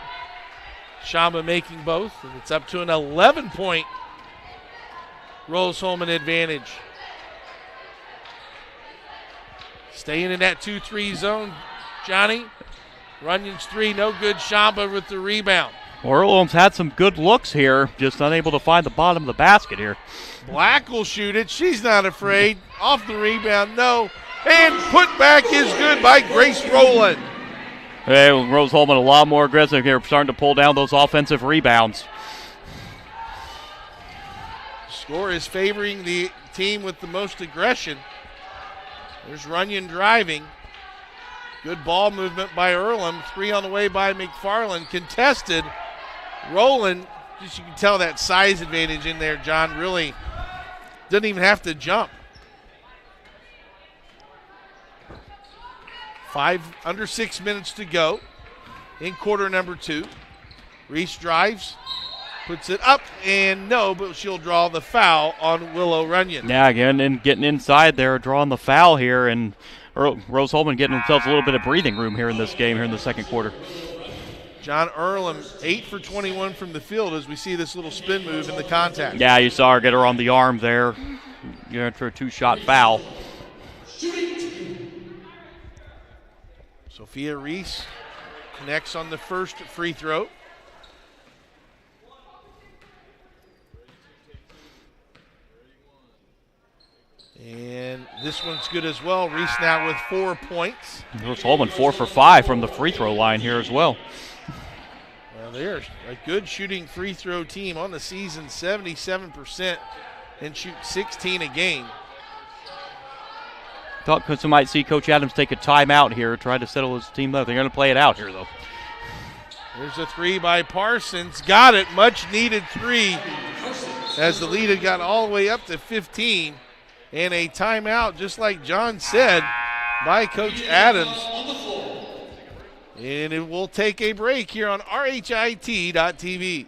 Shamba making both, and it's up to an 11-point Rose-Hulman advantage. Staying in that 2-3 zone, Johnny. Runyon's three, no good. Shamba with the rebound. Earlham's had some good looks here, just unable to find the bottom of the basket here. Black will shoot it. She's not afraid. Off the rebound, no. And put back is good by Grace Rowland. Hey, Rose-Hulman a lot more aggressive here, starting to pull down those offensive rebounds. Score is favoring the team with the most aggression. There's Runyon driving. Good ball movement by Earlham. Three on the way by McFarland. Contested. Rowland, just you can tell that size advantage in there, John. Really doesn't even have to jump. Under 6 minutes to go in quarter number 2. Reese drives, puts it up, and no, but she'll draw the foul on Willow Runyon. Yeah, again, and getting inside there, drawing the foul here, and Rose-Hulman getting themselves a little bit of breathing room here in this game, here in the second quarter. John Earlham, 8 for 21 from the field as we see this little spin move in the contact. Yeah, you saw her get her on the arm there. You're after a 2-shot foul. Sophia Reese connects on the first free throw. And this one's good as well. Reese now with 4 points. Rose-Hulman 4 for 5 from the free throw line here as well. They're a good shooting free throw team on the season, 77%, and shoot 16 a game. Thought we might see Coach Adams take a timeout here, try to settle his team up. They're going to play it out here, though. There's a three by Parsons. Got it. Much needed three as the lead had got all the way up to 15. And a timeout, just like John said, by Coach Adams. And it will take a break here on RHIT.TV.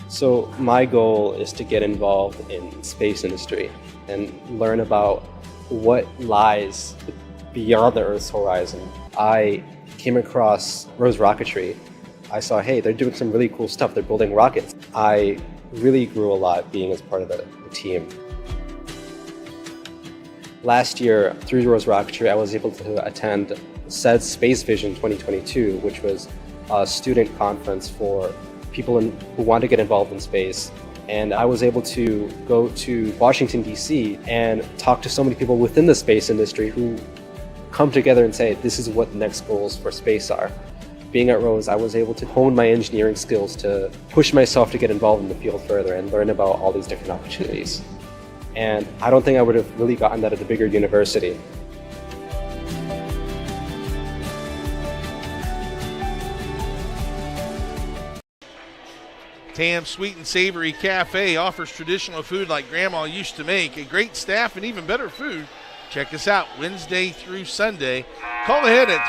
So my goal is to get involved in space industry and learn about what lies beyond the Earth's horizon. I came across Rose Rocketry. I saw, hey, they're doing some really cool stuff. They're building rockets. I really grew a lot being as part of the team. Last year, through Rose Rocketry, I was able to attend SED's Space Vision 2022, which was a student conference for people who want to get involved in space. And I was able to go to Washington, D.C. and talk to so many people within the space industry who come together and say, this is what the next goals for space are. Being at Rose, I was able to hone my engineering skills to push myself to get involved in the field further and learn about all these different opportunities. And I don't think I would have really gotten that at a bigger university. Tam's Sweet and Savory Cafe offers traditional food like Grandma used to make, a great staff and even better food. Check us out Wednesday through Sunday. Call ahead at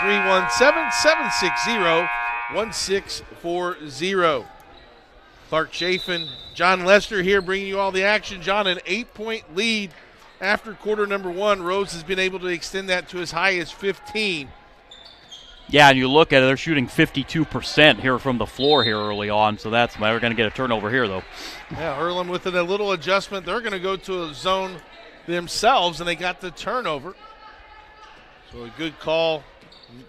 317-760-1640. Clark Chafin, John Lester here bringing you all the action. John, an 8-point lead after quarter number one. Rose has been able to extend that to as high as 15. Yeah, and you look at it, they're shooting 52% here from the floor here early on, so that's why we're going to get a turnover here, though. Yeah, Earlham with a little adjustment. They're going to go to a zone themselves, and they got the turnover. So a good call,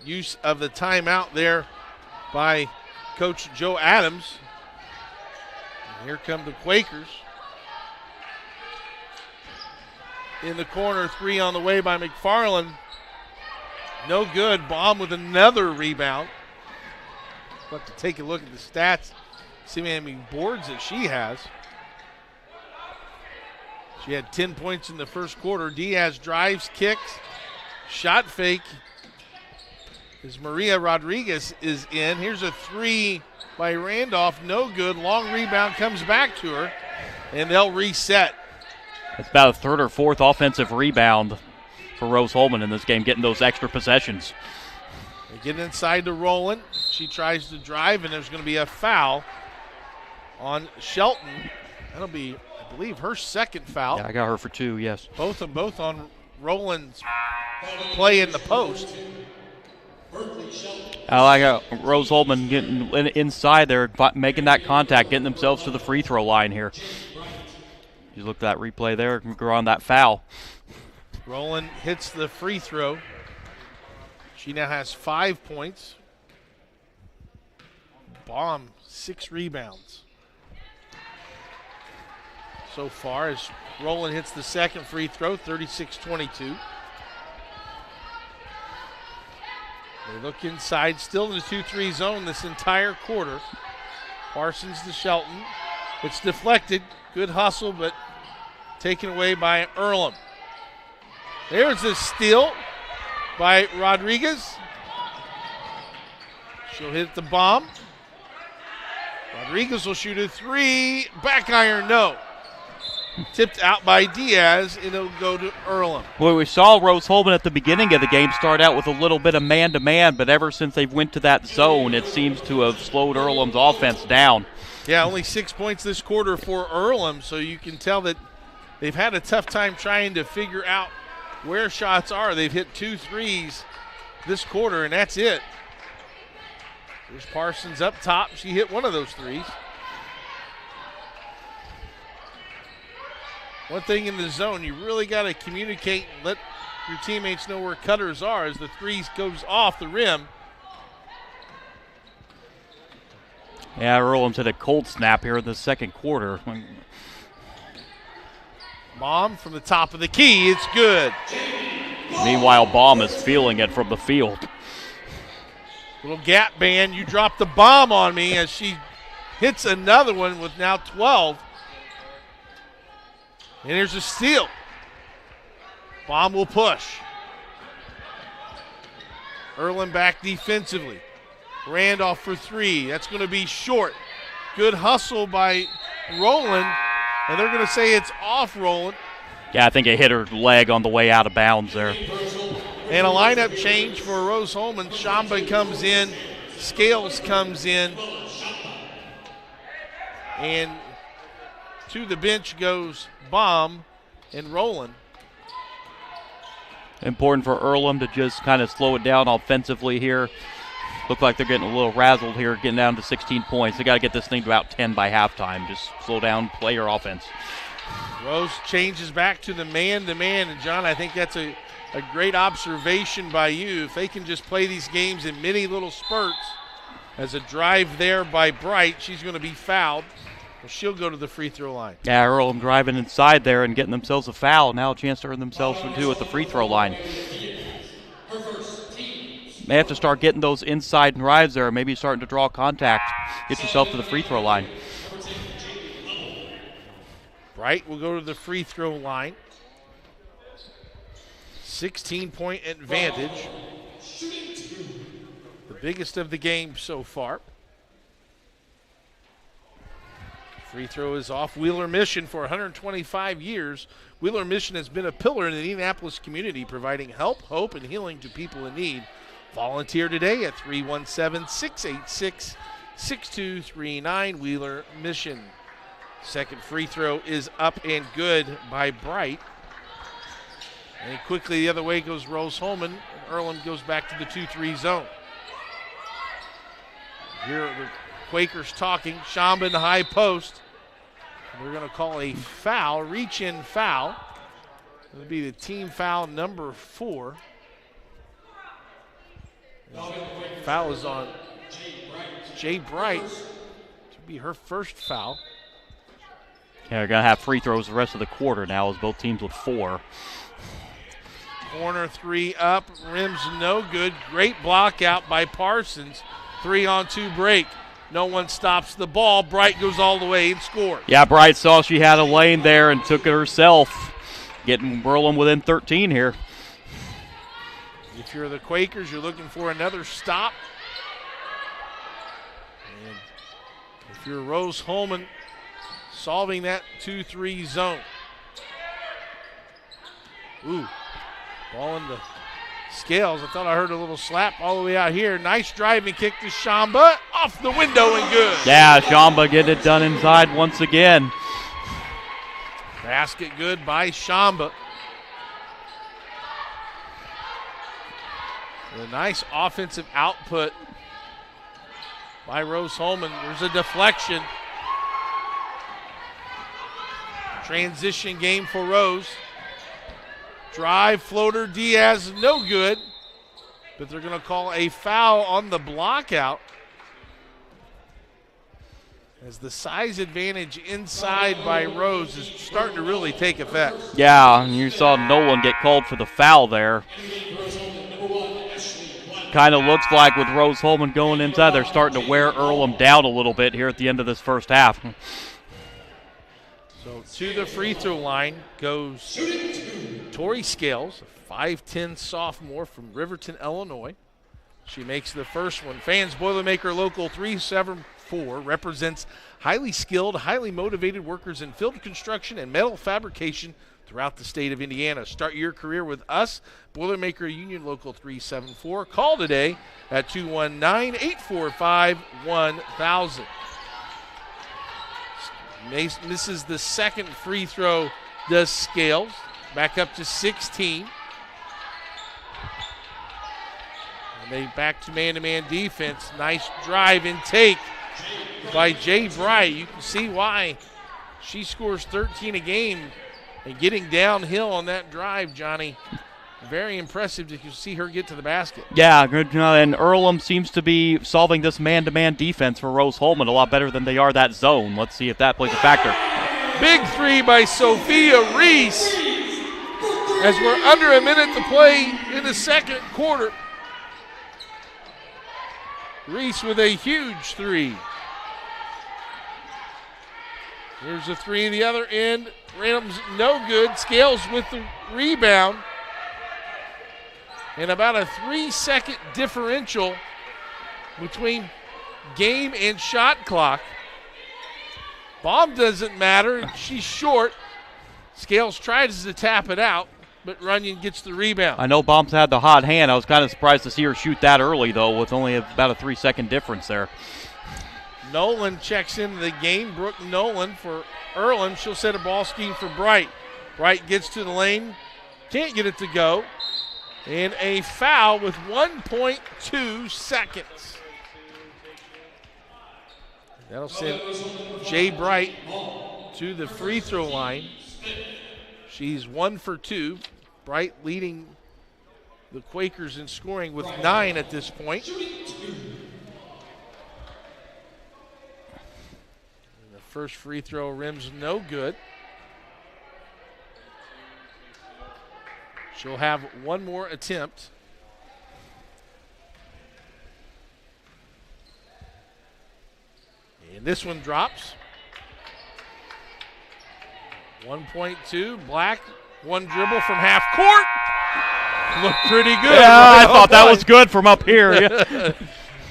use of the timeout there by Coach Joe Adams. And here come the Quakers. In the corner, three on the way by McFarland. No good. Baum with another rebound. We'll have to take a look at the stats, see how many boards that she has. She had 10 points in the first quarter. Diaz drives, kicks, shot fake. As Maria Rodriguez is in. Here's a three by Randolph. No good. Long rebound comes back to her, and they'll reset. It's about a third or fourth offensive rebound for Rose-Hulman in this game, getting those extra possessions. They get inside to Rowland. She tries to drive, and there's going to be a foul on Shelton. That'll be, I believe, her second foul. Yeah, I got her for two, yes. Both on Rowland's play in the post. I like Rose-Hulman getting inside there, making that contact, getting themselves to the free throw line here. You look at that replay there, go on that foul. Rowland hits the free throw. She now has 5 points. Baum, 6 rebounds so far as Rowland hits the second free throw, 36-22. They look inside, still in the 2-3 zone this entire quarter. Parsons to Shelton. It's deflected. Good hustle, but taken away by Earlham. There's a steal by Rodriguez. She'll hit the bomb. Rodriguez will shoot a three. Back iron, no. Tipped out by Diaz, and it'll go to Earlham. Well, we saw Rose-Hulman at the beginning of the game start out with a little bit of man-to-man, but ever since they've went to that zone, it seems to have slowed Earlham's offense down. Yeah, only 6 points this quarter for Earlham, so you can tell that they've had a tough time trying to figure out where shots are. They've hit 2 threes this quarter, and that's it. There's Parsons up top. She hit one of those threes. One thing in the zone, you really got to communicate and let your teammates know where cutters are as the threes goes off the rim. Yeah, Earlham's hit a cold snap here in the second quarter. Baum from the top of the key, it's good. Meanwhile, Baum is feeling it from the field. Little gap band. You dropped the bomb on me as she hits another one with now 12. And here's a steal. Bomb will push. Earlham back defensively. Randolph for three. That's going to be short. Good hustle by Rowland. And they're going to say it's off Rowland. Yeah, I think it hit her leg on the way out of bounds there. And a lineup change for Rose-Hulman. Shamba comes in. Scales comes in. And to the bench goes Baum and Rowland. Important for Earlham to just kind of slow it down offensively here. Look like they're getting a little razzled here, getting down to 16 points. They got to get this thing to about 10 by halftime. Just slow down, play your offense. Rose changes back to the man-to-man. And, John, I think that's a great observation by you. If they can just play these games in many little spurts, as a drive there by Bright, she's going to be fouled. Well, she'll go to the free throw line. Yeah, Earlham driving inside there and getting themselves a foul. Now a chance to earn themselves two at the free throw line. They have to start getting those inside drives there, maybe starting to draw contact. Get yourself to the free throw line. Bright will go to the free throw line. 16-point advantage. The biggest of the game so far. Free throw is off. Wheeler Mission for 125 years. Wheeler Mission has been a pillar in the Indianapolis community, providing help, hope, and healing to people in need. Volunteer today at 317-686-6239. Wheeler Mission. Second free throw is up and good by Bright. And quickly the other way goes Rose-Hulman. Earlham goes back to the 2-3 zone. Here are the Quakers talking. Shamba in the high post. We're going to call a foul, reach-in foul. It'll be the team foul number 4. Foul is on Jay Bright. To be her first foul. Yeah, they're going to have free throws the rest of the quarter now as both teams with 4. Corner three up, rims no good. Great block out by Parsons. 3-on-2 break. No one stops the ball. Bright goes all the way and scores. Yeah, Bright saw she had a lane there and took it herself. Getting Earlham within 13 here. If you're the Quakers, you're looking for another stop. And if you're Rose-Hulman, solving that 2-3 zone. Ooh, ball in the Scales. I thought I heard a little slap all the way out here. Nice driving kick to Shamba. Off the window and good. Yeah, Shamba getting it done inside once again. Basket good by Shamba. A nice offensive output by Rose-Hulman. There's a deflection. Transition game for Rose. Drive, floater, Diaz, no good. But they're going to call a foul on the block out. As the size advantage inside by Rose is starting to really take effect. Yeah, and you saw Nolan get called for the foul there. Kind of looks like with Rose-Hulman going inside, they're starting to wear Earlham down a little bit here at the end of this first half. So to the free throw line goes Tori Scales, a 5'10 sophomore from Riverton, Illinois. She makes the first one. Fans Boilermaker Local 374 represents highly skilled, highly motivated workers in field construction and metal fabrication throughout the state of Indiana. Start your career with us, Boilermaker Union Local 374. Call today at 219-845-1000. Misses the second free throw, does Scales. Back up to 16. And they back to man-to-man defense. Nice drive and take by Jay Bright. You can see why she scores 13 a game. And getting downhill on that drive, Johnny, very impressive to see her get to the basket. Yeah, good. And Earlham seems to be solving this man-to-man defense for Rose-Hulman a lot better than they are that zone. Let's see if that plays a factor. Big three by Sophia Reese as we're under a minute to play in the second quarter. Reese with a huge three. Here's a three in the other end. Random's no good. Scales with the rebound. And about a 3-second differential between game and shot clock. Bomb doesn't matter. She's short. Scales tries to tap it out, but Runyon gets the rebound. I know Bomb's had the hot hand. I was kind of surprised to see her shoot that early, though, with only about a 3-second difference there. Nolan checks into the game. Brooke Nolan for Earlham. She'll set a ball scheme for Bright. Bright gets to the lane. Can't get it to go. And a foul with 1.2 seconds. That'll send Jay Bright to the free throw line. She's 1 for 2. Bright leading the Quakers in scoring with 9 at this point. The first free throw rim's no good. She'll have one more attempt. And this one drops. 1.2. Black, one dribble from half court. Looked pretty good. Yeah, I thought that was good from up here. Yeah.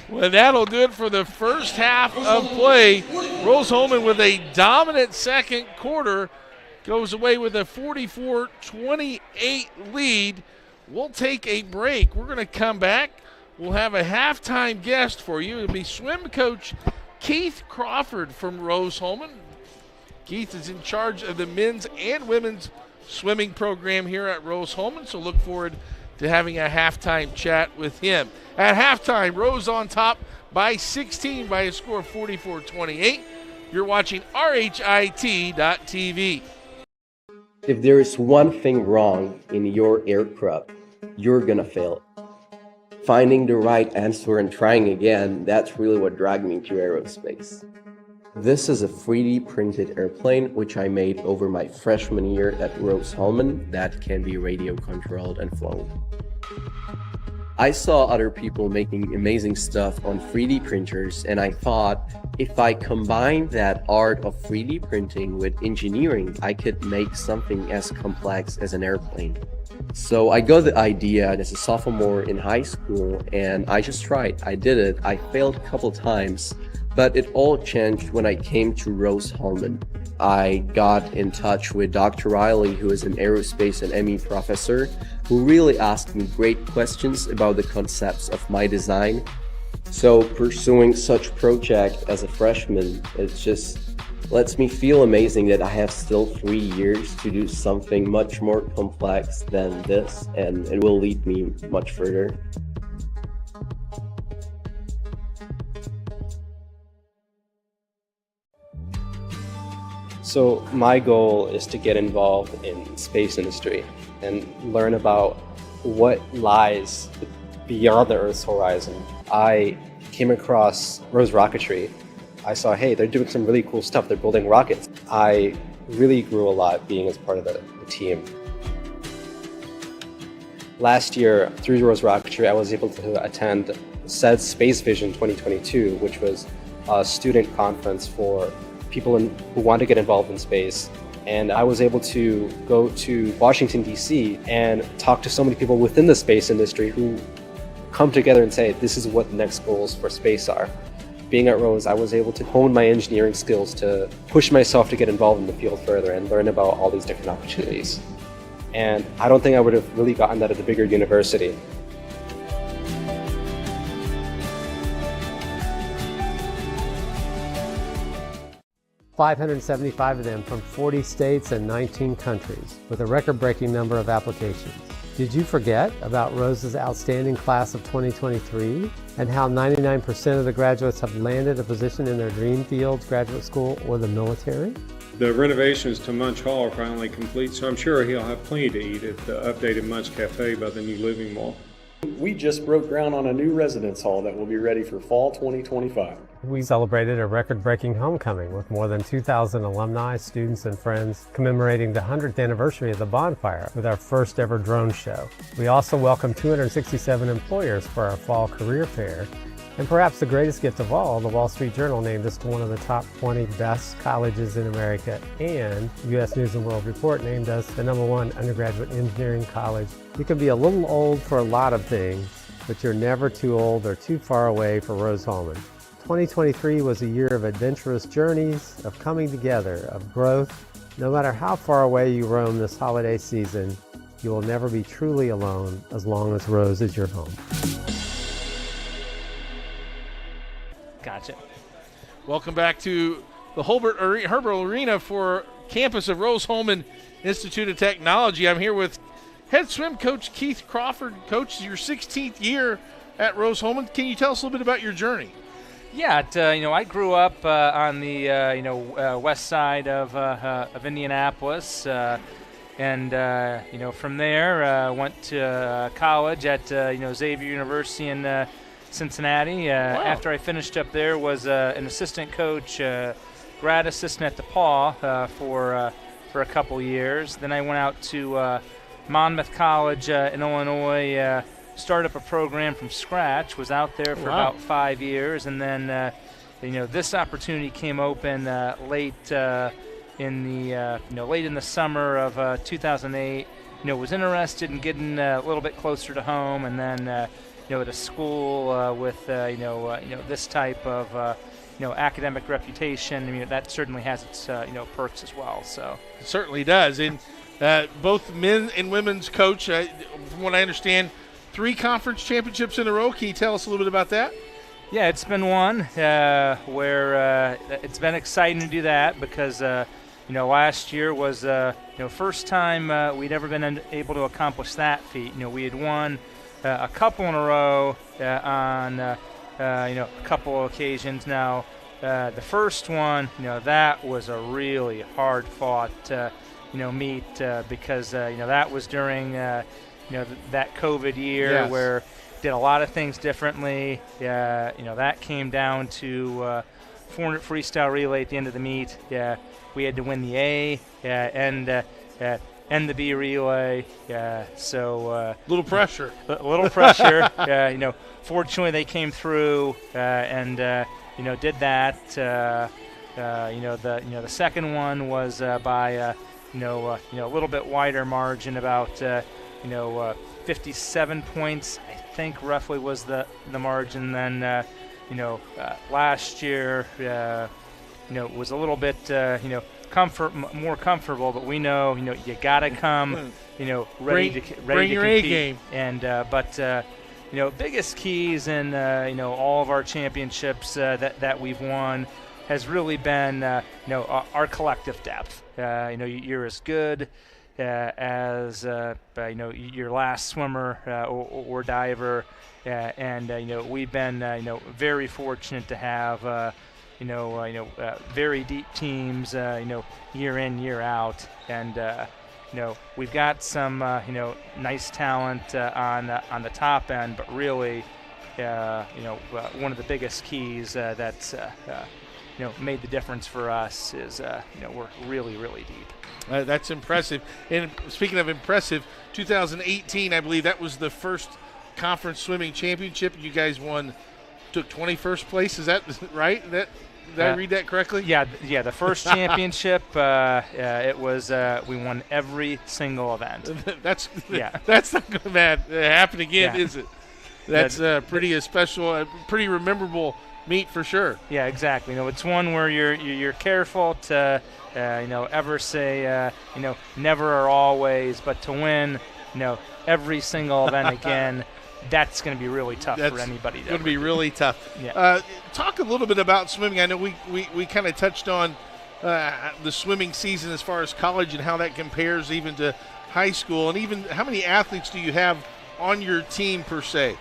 Well, that'll do it for the first half of play. Rose-Hulman with a dominant second quarter goes away with a 44-28 lead. We'll take a break. We're going to come back. We'll have a halftime guest for you. It'll be swim coach Keith Crawford from Rose-Hulman. Keith is in charge of the men's and women's swimming program here at Rose-Hulman, so look forward to having a halftime chat with him. At halftime, Rose on top by 16 by a score of 44-28. You're watching RHIT.TV. If there is one thing wrong in your aircraft, you're gonna fail. Finding the right answer and trying again, that's really what dragged me to aerospace. This is a 3D printed airplane which I made over my freshman year at Rose-Hulman that can be radio controlled and flown. I saw other people making amazing stuff on 3D printers, and I thought if I combined that art of 3D printing with engineering, I could make something as complex as an airplane. So I got the idea as a sophomore in high school, and I just tried. I did it. I failed a couple times, but it all changed when I came to Rose-Hulman. I got in touch with Dr. Riley, who is an aerospace and ME professor, who really asked me great questions about the concepts of my design. So pursuing such project as a freshman, it just lets me feel amazing that I have still 3 years to do something much more complex than this, and it will lead me much further. So my goal is to get involved in space industry and learn about what lies beyond the Earth's horizon. I came across Rose Rocketry. I saw, hey, they're doing some really cool stuff. They're building rockets. I really grew a lot being as part of the team. Last year, through Rose Rocketry, I was able to attend SED's Space Vision 2022, which was a student conference for people who want to get involved in space. And I was able to go to Washington, D.C. and talk to so many people within the space industry who come together and say, this is what the next goals for space are. Being at Rose, I was able to hone my engineering skills to push myself to get involved in the field further and learn about all these different opportunities. And I don't think I would have really gotten that at a bigger university. $575 of them from 40 states and 19 countries, with a record-breaking number of applications. Did you forget about Rose's outstanding class of 2023 and how 99% of the graduates have landed a position in their dream fields, graduate school, or the military? The renovations to Munch Hall are finally complete, so I'm sure he'll have plenty to eat at the updated Munch Cafe by the new living mall. We just broke ground on a new residence hall that will be ready for fall 2025. We celebrated a record-breaking homecoming with more than 2,000 alumni, students, and friends commemorating the 100th anniversary of the bonfire with our first ever drone show. We also welcomed 267 employers for our fall career fair And perhaps the greatest gift of all, the Wall Street Journal named us to one of the top 20 best colleges in America, and U.S. News & World Report named us the #1 undergraduate engineering college. You can be a little old for a lot of things, but you're never too old or too far away for Rose-Hulman. 2023 was a year of adventurous journeys, of coming together, of growth. No matter how far away you roam this holiday season, you will never be truly alone as long as Rose is your home. Gotcha. Welcome back to the Herbert Arena for campus of Rose-Hulman Institute of Technology. I'm here with head swim coach Keith Crawford. Coach, your 16th year at Rose-Hulman. Can you tell us a little bit about your journey? Yeah, I grew up on the west side of Indianapolis, and from there went to college at Xavier University in Cincinnati. Wow. After I finished up there, was an assistant coach, grad assistant at DePaul for a couple years. Then I went out to Monmouth College in Illinois. Started up a program from scratch, was out there for about 5 years, and then this opportunity came open late in the summer of 2008. Was interested in getting a little bit closer to home, and then at a school with this type of academic reputation. That certainly has its perks as well. So it certainly does. And both men and women's coach, from what I understand, 3 conference championships in a row. Can you tell us a little bit about that? Yeah, it's been one where it's been exciting to do that because last year was first time we'd ever been able to accomplish that feat. We had won a couple in a row on a couple of occasions. Now the first one, that was a really hard fought meet because that was during that COVID year. Yes. Where did a lot of things differently. That came down to 400 freestyle relay at the end of the meet. We had to win the A and the B relay. So little pressure. A little pressure. Fortunately they came through and did that. The second one was by a little bit wider margin, about 57 points, I think, roughly was the margin. Then, last year, was a little bit, more comfortable. But we know, you got to come, ready to bring your compete. A game. And biggest keys in all of our championships that we've won has really been our collective depth. You're as good as your last swimmer or diver, and we've been very fortunate to have very deep teams year in, year out, and we've got some nice talent on the top end, but really one of the biggest keys that's made the difference for us is we're really, really deep. That's impressive. And speaking of impressive, 2018, I believe that was the first conference swimming championship. You guys took 21st place. Is that right? Did I read that correctly? Yeah. The first championship, it was we won every single event. That's not going to happen again, is it? That's pretty special, pretty memorable meet for sure. Yeah, exactly. It's one where you're careful to ever say never or always, but to win every single event again, that's going to be really tough for anybody. It's going to be really tough. Yeah. Talk a little bit about swimming. I know we kind of touched on the swimming season as far as college and how that compares even to high school, and even how many athletes do you have on your team per se?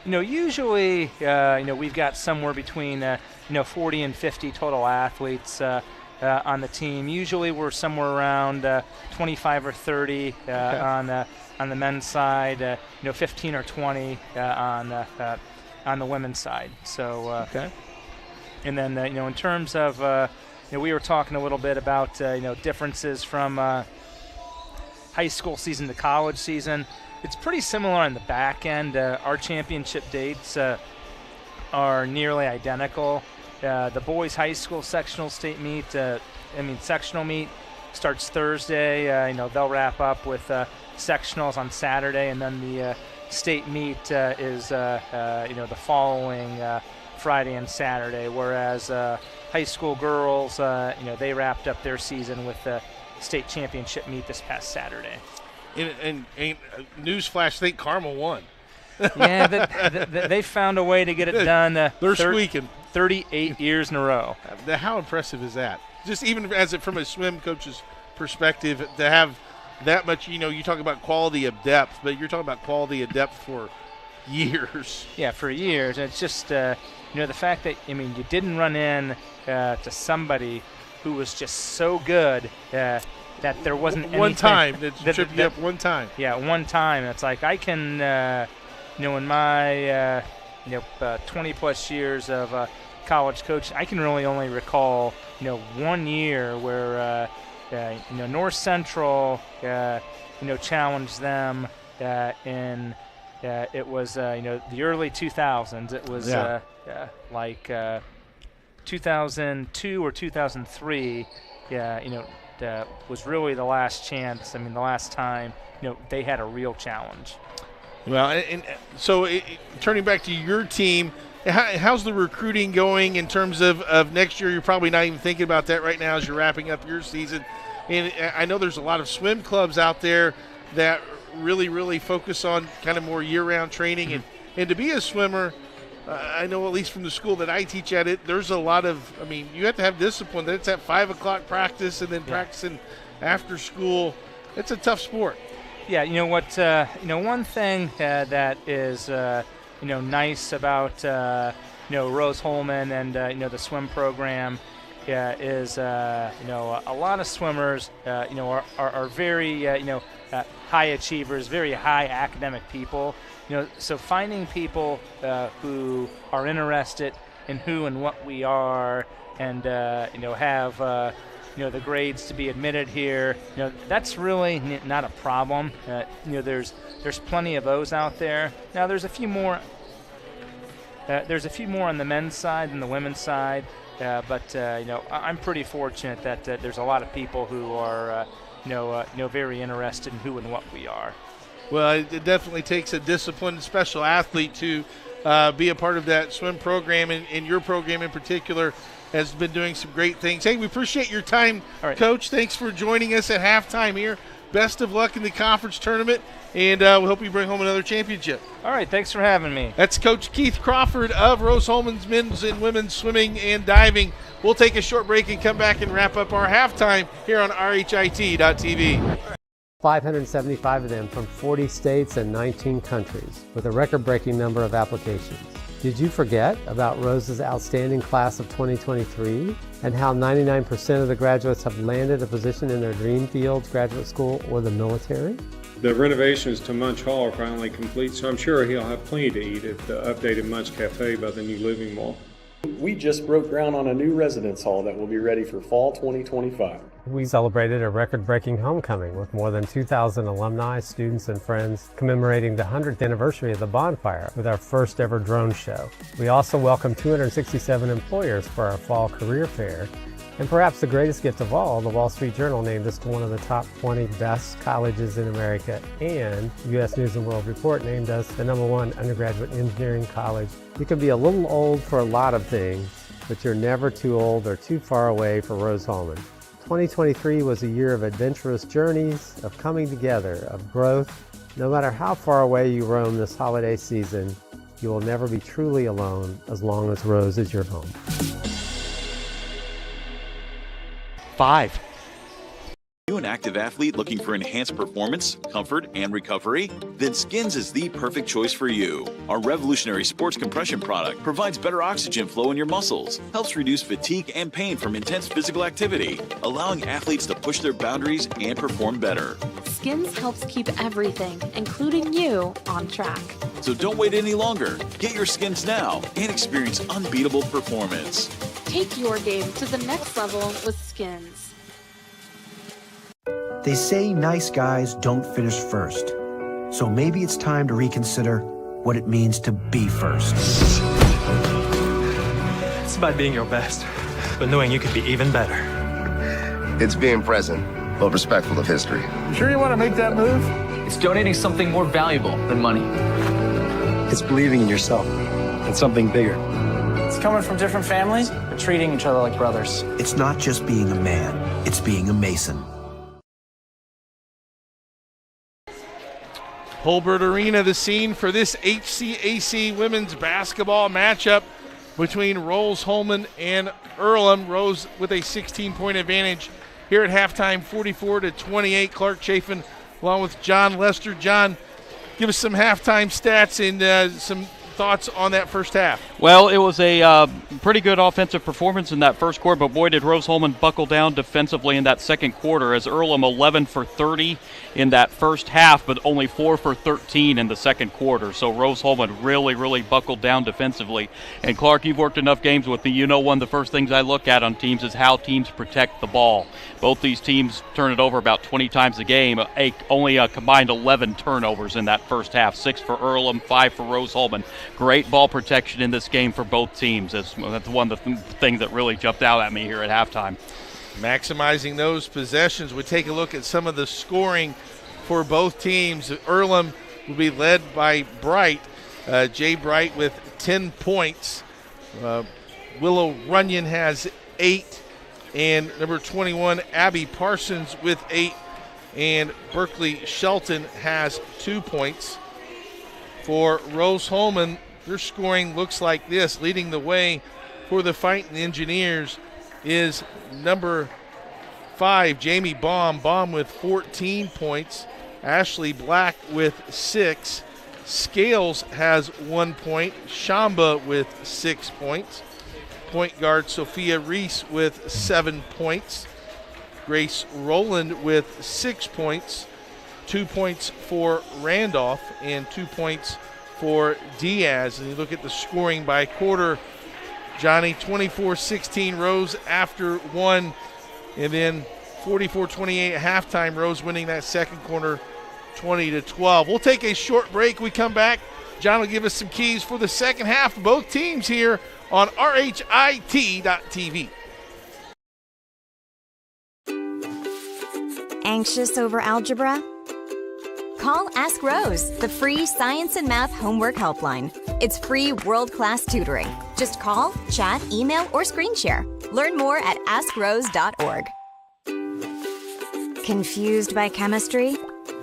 Usually, we've got somewhere between 40 and 50 total athletes on the team. Usually, we're somewhere around 25 or 30 on the men's side. 15 or 20 on the women's side. So, and then in terms of we were talking a little bit about differences from high school season to college season. It's pretty similar on the back end. Our championship dates are nearly identical. The boys' high school sectional state meet, sectional meet starts Thursday. They'll wrap up with sectionals on Saturday, and then the state meet is the following Friday and Saturday. Whereas high school girls, they wrapped up their season with the state championship meet this past Saturday. And newsflash, think Carmel won. Yeah, they found a way to get it done. They're squeaking. 38 years in a row. How impressive is that? Just even from a swim coach's perspective, to have that much, you talk about quality of depth, but you're talking about quality of depth for years. Yeah, for years. And it's just, the fact that, you didn't run in to somebody who was just so good that there wasn't anything. One time. That tripped you up one time. Yeah, one time. It's like I can, in my 20-plus years of college coaching, I can really only recall, 1 year where, North Central, challenged them in, it was, the early 2000s. It was like 2002 or 2003, was really the last chance. The last time, they had a real challenge. Well, and so turning back to your team, how's the recruiting going in terms of next year? You're probably not even thinking about that right now as you're wrapping up your season. And I know there's a lot of swim clubs out there that really, really focus on kind of more year-round training. Mm-hmm. And to be a swimmer, I know at least from the school that I teach at it, there's a lot of, you have to have discipline. That's at 5 o'clock practice and then practicing after school. It's a tough sport. Yeah, one thing that is, nice about, Rose-Hulman and, the swim program is, a lot of swimmers, are very, high achievers, very high academic people. So finding people who are interested in who and what we are and, have, the grades to be admitted here, that's really not a problem. There's plenty of those out there. Now there's a few more. There's a few more on the men's side than the women's side, but I'm pretty fortunate that there's a lot of people who are very interested in who and what we are. Well, it definitely takes a disciplined special athlete to be a part of that swim program, and your program in particular has been doing some great things. Hey, we appreciate your time, Coach. Thanks for joining us at halftime here. Best of luck in the conference tournament, and we hope you bring home another championship. All right, thanks for having me. That's Coach Keith Crawford of Rose-Hulman's men's and women's swimming and diving. We'll take a short break and come back and wrap up our halftime here on RHIT.TV. 575 of them from 40 states and 19 countries, with a record-breaking number of applications. Did you forget about Rose's outstanding class of 2023 and how 99% of the graduates have landed a position in their dream fields, graduate school, or the military? The renovations to Munch Hall are finally complete, so I'm sure he'll have plenty to eat at the updated Munch Cafe by the new Living Mall. We just broke ground on a new residence hall that will be ready for fall 2025. We celebrated a record-breaking homecoming with more than 2,000 alumni, students, and friends commemorating the 100th anniversary of the bonfire with our first ever drone show. We also welcomed 267 employers for our fall career fair. And perhaps the greatest gift of all, the Wall Street Journal named us to one of the top 20 best colleges in America, and U.S. News & World Report named us the #1 undergraduate engineering college. You can be a little old for a lot of things, but you're never too old or too far away for Rose-Hulman. 2023 was a year of adventurous journeys, of coming together, of growth. No matter how far away you roam this holiday season, you will never be truly alone as long as Rose is your home. 5. You an active athlete looking for enhanced performance, comfort, and recovery? Then Skins is the perfect choice for you. Our revolutionary sports compression product provides better oxygen flow in your muscles, helps reduce fatigue and pain from intense physical activity, allowing athletes to push their boundaries and perform better. Skins helps keep everything, including you, on track. So don't wait any longer. Get your Skins now and experience unbeatable performance. Take your game to the next level with Skins. They say nice guys don't finish first. So maybe it's time to reconsider what it means to be first. about being your best, but knowing you could be even better. It's being present, but respectful of history. Sure you want to make that move? It's donating something more valuable than money. It's believing in yourself and something bigger. It's coming from different families, but treating each other like brothers. It's not just being a man, it's being a Mason. Holbert Arena, the scene for this HCAC women's basketball matchup between Rose-Hulman and Earlham. Rose with a 16-point advantage here at halftime, 44-28. Clark Chafin along with John Lester. John, give us some halftime stats and some thoughts on that first half. Well, it was a pretty good offensive performance in that first quarter, but boy, did Rose-Hulman buckle down defensively in that second quarter, as Earlham 11 for 30 in that first half, but only 4 for 13 in the second quarter. So Rose-Hulman really buckled down defensively. And Clark, you've worked enough games with me. You know one of the first things I look at on teams is how teams protect the ball. Both these teams turn it over about 20 times a game. Only a combined 11 turnovers in that first half, 6 for Earlham, 5 for Rose-Hulman. Great ball protection in this game for both teams. That's one of the things that really jumped out at me here at halftime. Maximizing those possessions. We take a look at some of the scoring for both teams. Earlham will be led by Bright, Jay Bright with 10 points. Willow Runyon has 8, and number 21, Abby Parsons with 8, and Berkeley Shelton has 2 points. For Rose-Hulman, their scoring looks like this. Leading the way for the Fighting Engineers is number 5, Jamie Baum. Baum with 14 points. Ashley Black with 6. Scales has 1 point. Shamba with 6 points. Point guard Sophia Reese with 7 points. Grace Rowland with 6 points. 2 points for Randolph and 2 points for Diaz. And you look at the scoring by quarter, Johnny, 24-16 Rose after 1, and then 44-28 at halftime. Rose winning that second quarter 20-12. We'll take a short break. We come back. John will give us some keys for the second half of both teams here on RHIT.TV. Anxious over algebra? Call Ask Rose, the free science and math homework helpline. It's free world-class tutoring. Just call, chat, email, or screen share. Learn more at AskRose.org. Confused by chemistry?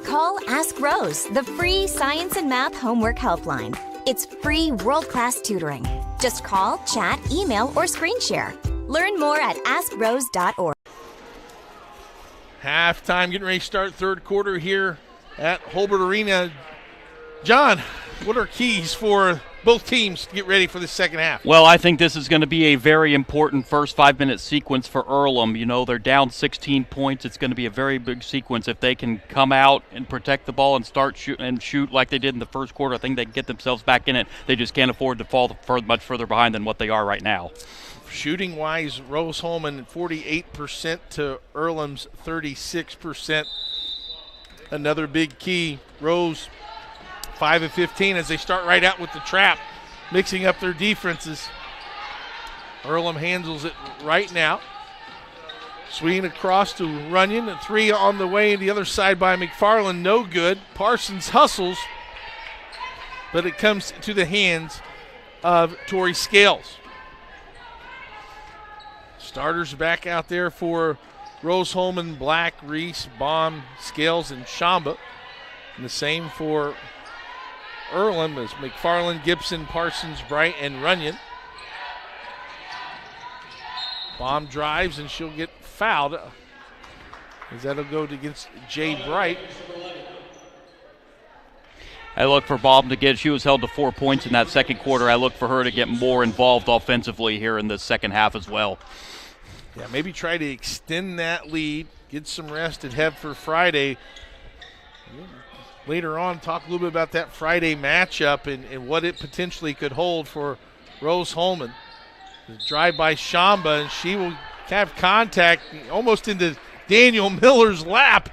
Call Ask Rose, the free science and math homework helpline. It's free world-class tutoring. Just call, chat, email, or screen share. Learn more at AskRose.org. Halftime, getting ready to start third quarter here at Holbert Arena. John, what are keys for both teams to get ready for the second half? Well, I think this is going to be a very important first 5-minute sequence for Earlham. You know, they're down 16 points. It's going to be a very big sequence. If they can come out and protect the ball and start shoot like they did in the first quarter, I think they can get themselves back in it. They just can't afford to fall much further behind than what they are right now. Shooting-wise, Rose-Hulman 48% to Earlham's 36%. Another big key, Rose 5 of 15 as they start right out with the trap, mixing up their defenses. Earlham handles it right now. Swinging across to Runyon, a 3 on the way, and the other side by McFarland, no good. Parsons hustles, but it comes to the hands of Tori Scales. Starters back out there for Rose-Hulman, Black, Reese, Baum, Scales, and Shamba. And the same for Earlham as McFarland, Gibson, Parsons, Bright, and Runyon. Baum drives, and she'll get fouled as that'll go against Jay Bright. I look for Baum to she was held to 4 points in that second quarter. I look for her to get more involved offensively here in the second half as well. Yeah, maybe try to extend that lead, get some rest, and head for Friday. Later on, talk a little bit about that Friday matchup and what it potentially could hold for Rose-Hulman. The drive by Shamba, and she will have contact almost into Daniel Miller's lap.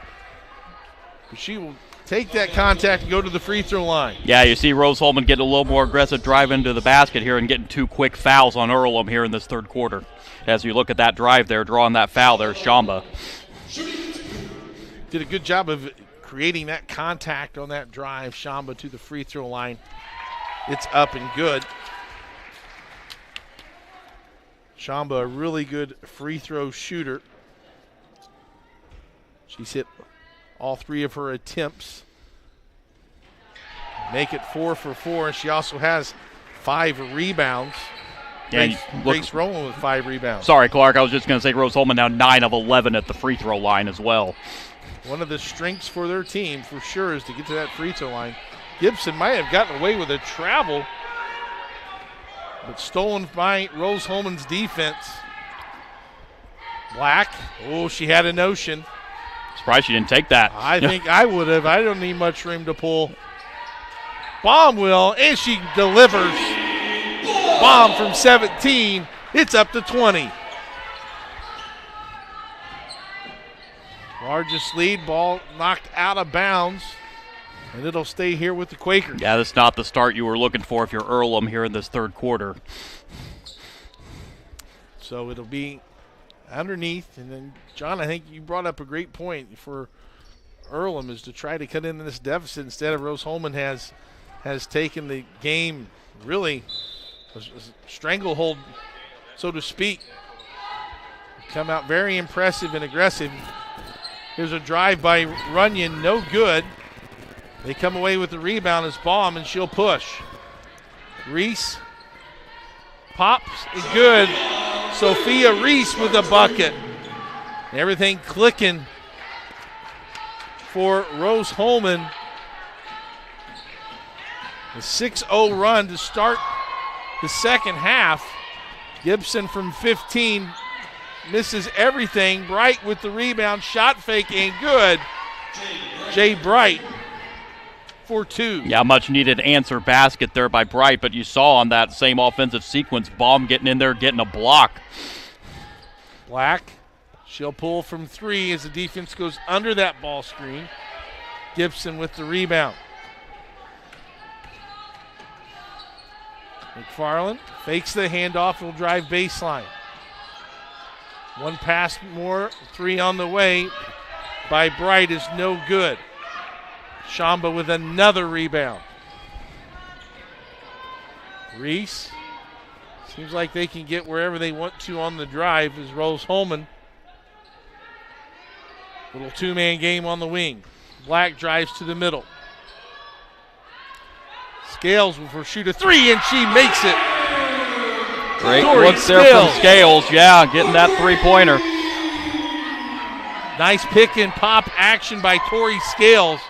But she will take that contact and go to the free throw line. Yeah, you see Rose-Hulman getting a little more aggressive drive into the basket here and getting 2 quick fouls on Earlham here in this third quarter. As you look at that drive there, drawing that foul, there's Shamba. Did a good job of creating that contact on that drive. Shamba to the free throw line. It's up and good. Shamba, a really good free throw shooter. She's hit all 3 of her attempts. Make it 4 for 4. And she also has 5 rebounds. Yeah, Grace Rowland with 5 rebounds. Sorry, Clark. I was just going to say Rose-Hulman now 9 of 11 at the free throw line as well. One of the strengths for their team for sure is to get to that free throw line. Gibson might have gotten away with a travel, but stolen by Rose-Hulman's defense. Black, oh, she had a notion. Surprised she didn't take that. I think I would have. I don't need much room to pull. Bomb will, and she delivers. Bomb from 17. It's up to 20. Largest lead, ball knocked out of bounds, and it'll stay here with the Quakers. Yeah, that's not the start you were looking for if you're Earlham here in this third quarter. So it'll be underneath, and then, John, I think you brought up a great point for Earlham is to try to cut into this deficit instead of Rose-Hulman has taken the game really a stranglehold, so to speak. Come out very impressive and aggressive. Here's a drive by Runyon, no good. They come away with the rebound as Baum, and she'll push. Reese pops, and good. Sophia Reese with a bucket. Everything clicking for Rose-Hulman. A 6-0 run to start the second half. Gibson from 15 misses everything. Bright with the rebound, shot fake, and good. Jay Bright for 2. Yeah, much needed answer basket there by Bright, but you saw on that same offensive sequence, Baum getting in there, getting a block. Black, she'll pull from 3 as the defense goes under that ball screen. Gibson with the rebound. McFarland fakes the handoff, will drive baseline. 1 pass more, 3 on the way by Bright is no good. Shamba with another rebound. Reese, seems like they can get wherever they want to on the drive as Rose-Hulman. Little 2-man game on the wing. Black drives to the middle. Scales will shoot a 3, and she makes it. Great look there from Scales. Yeah, getting that 3-pointer. Nice pick and pop action by Tori Scales.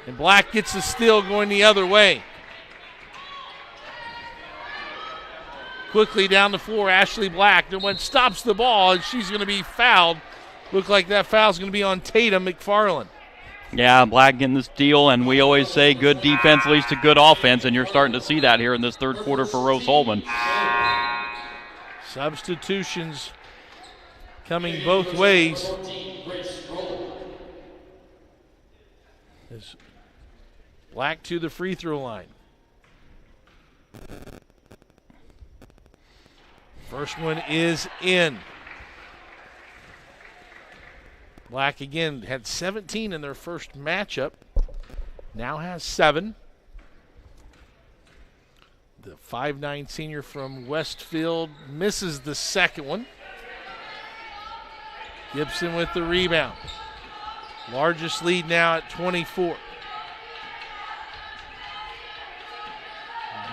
And Black gets the steal going the other way. Quickly down the floor, Ashley Black. No one stops the ball, and she's going to be fouled. Look like that foul's going to be on Tatum McFarland. Yeah, Black getting the steal, and we always say good defense leads to good offense, and you're starting to see that here in this third quarter for Rose-Hulman. Substitutions coming both ways. As Black to the free throw line. First one is in. Black again had 17 in their first matchup. Now has 7. The 5'9" senior from Westfield misses the second one. Gibson with the rebound. Largest lead now at 24.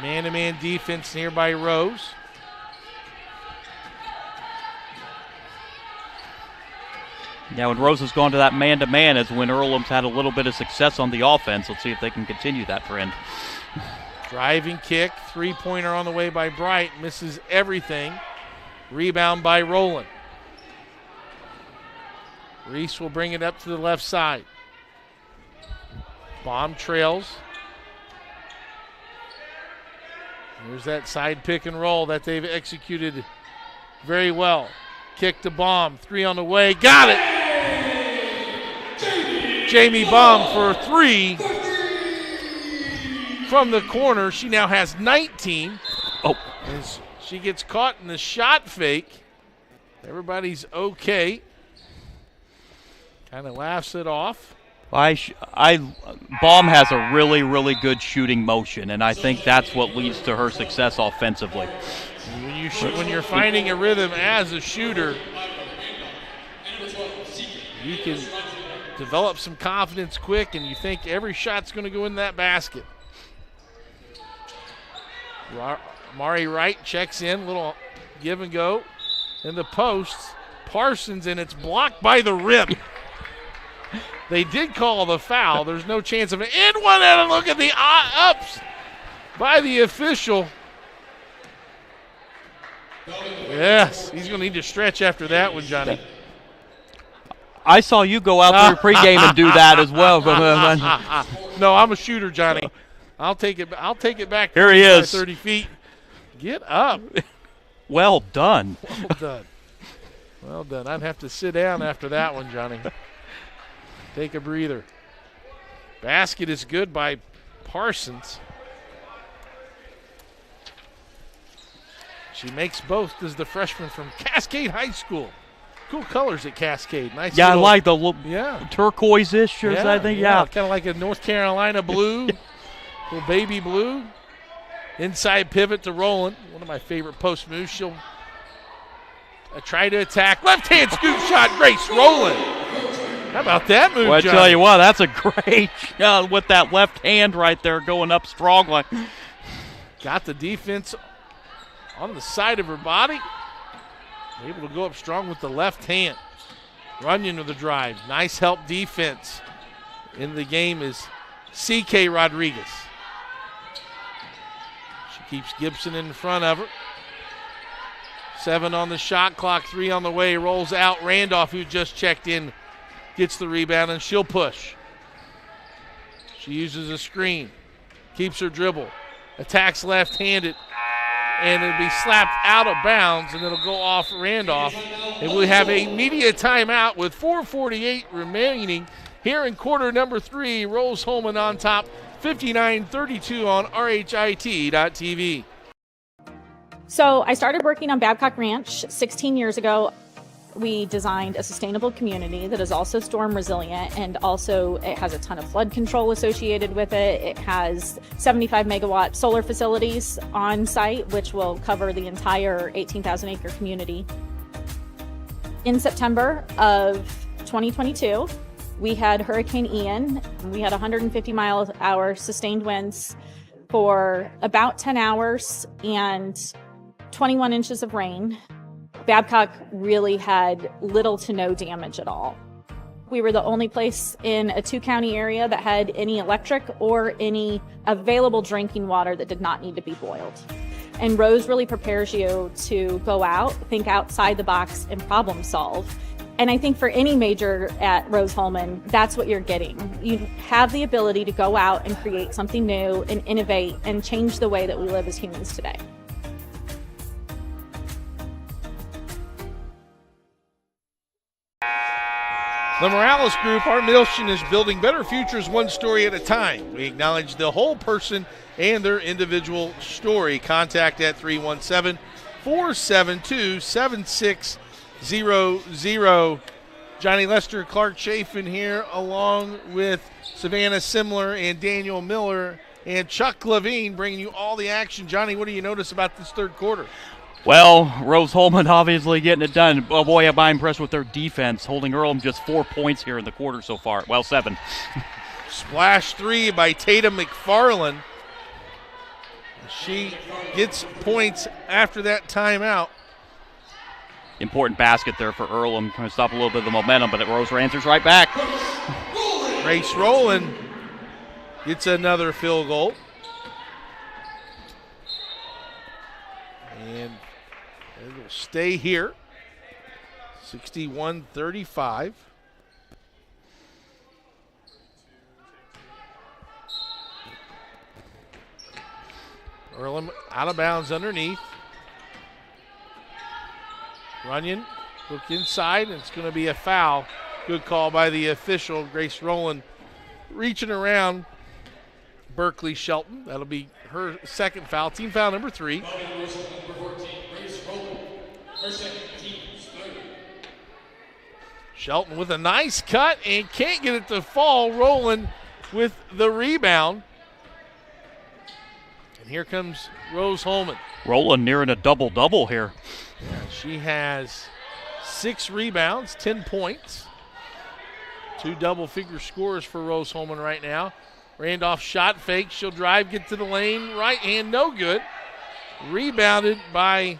Man-to-man defense here by Rose. Yeah, when Rose has gone to that man-to-man is when Earlham's had a little bit of success on the offense. Let's see if they can continue that trend. Driving kick, 3-pointer on the way by Bright, misses everything. Rebound by Rowland. Reese will bring it up to the left side. Baum trails. There's that side pick and roll that they've executed very well. Kick to Baum, 3 on the way, got it! Jamie Baum for 3 from the corner. She now has 19. Oh. As she gets caught in the shot fake. Everybody's okay. Kind of laughs it off. Baum has a really, really good shooting motion, and I think that's what leads to her success offensively. When you're finding a rhythm as a shooter, you can develop some confidence quick, and you think every shot's going to go in that basket. Mari Wright checks in, little give and go in the post. Parsons, and it's blocked by the rim. They did call the foul. There's no chance of an in one, and look at the ups by the official. Yes, he's going to need to stretch after that one, Johnny. I saw you go out there pregame and do that as well. No, I'm a shooter, Johnny. I'll take it back. Here he is. 30 feet. Get up. Well done. Well done. Well done. I'd have to sit down after that one, Johnny. Take a breather. Basket is good by Parsons. She makes both. This is the freshman from Cascade High School. Cool colors at Cascade. Nice. Yeah, little, I like the turquoise-ish shirts, I think. Yeah. Kind of like a North Carolina blue, little baby blue. Inside pivot to Rowland. One of my favorite post moves. She'll try to attack. Left-hand scoop shot. Grace Rowland. How about that move, Well, I Johnny? tell you what, that's a great with that left hand right there going up strong. Got the defense on the side of her body. Able to go up strong with the left hand. Runyon with the drive. Nice help defense. In the game is C.K. Rodriguez. She keeps Gibson in front of her. 7 on the shot clock, 3 on the way. Rolls out. Randolph, who just checked in, gets the rebound, and she'll push. She uses a screen. Keeps her dribble. Attacks left-handed. And it'll be slapped out of bounds, and it'll go off Randolph. And we have a media timeout with 4:48 remaining here in quarter number 3. Rose-Hulman on top, 59-32 on RHIT.TV. So I started working on Babcock Ranch 16 years ago. We designed a sustainable community that is also storm resilient, and also it has a ton of flood control associated with it. It has 75 megawatt solar facilities on site, which will cover the entire 18,000 acre community. In September of 2022, we had Hurricane Ian. We had 150 mile an hour sustained winds for about 10 hours and 21 inches of rain. Babcock really had little to no damage at all. We were the only place in a 2-county area that had any electric or any available drinking water that did not need to be boiled. And Rose really prepares you to go out, think outside the box, and problem solve. And I think for any major at Rose-Hulman, that's what you're getting. You have the ability to go out and create something new and innovate and change the way that we live as humans today. The Morales Group, our mission is building better futures one story at a time. We acknowledge the whole person and their individual story. Contact at 317-472-7600. Johnny Lester, Clark Chafin here, along with Savannah Simler and Daniel Miller and Chuck Levine, bringing you all the action. Johnny, what do you notice about this third quarter? Well, Rose-Hulman obviously getting it done. Oh, boy, am I impressed with their defense, holding Earlham just 4 points here in the quarter so far. Well, 7. Splash 3 by Tatum McFarland. She gets points after that timeout. Important basket there for Earlham. Trying to stop a little bit of the momentum, but Rose answers right back. Grace Rowland gets another field goal. And it will stay here. 61-35. Earlham out of bounds underneath. Runyon look inside, and it's going to be a foul Good call by the official, Grace Rowland, reaching around Berkeley Shelton. That'll be her second foul, team foul number 3. Shelton with a nice cut and can't get it to fall. Rowland with the rebound. And here comes Rose-Hulman. Rowland nearing a double-double here. Yeah, she has 6 rebounds, 10 points. 2 double-figure scores for Rose-Hulman right now. Randolph shot fake. She'll drive, get to the lane. Right hand, no good. Rebounded by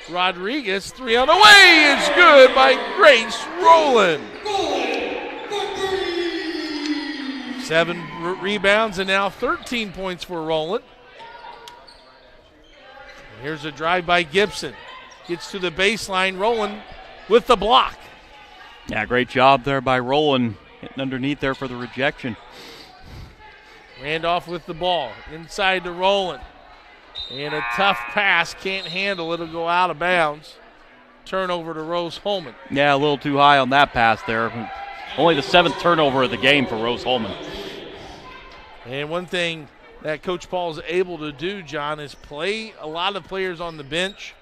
Rodriguez. 3 on the way is good by Grace Rowland. 7 rebounds and now 13 points for Rowland. Here's a drive by Gibson. Gets to the baseline. Rowland with the block. Yeah, great job there by Rowland. Hitting underneath there for the rejection. Randolph with the ball. Inside to Rowland. And a tough pass. Can't handle it. It'll go out of bounds. Turnover to Rose-Hulman. Yeah, a little too high on that pass there. Only the 7th turnover of the game for Rose-Hulman. And one thing that Coach Paul is able to do, John, is play a lot of players on the bench.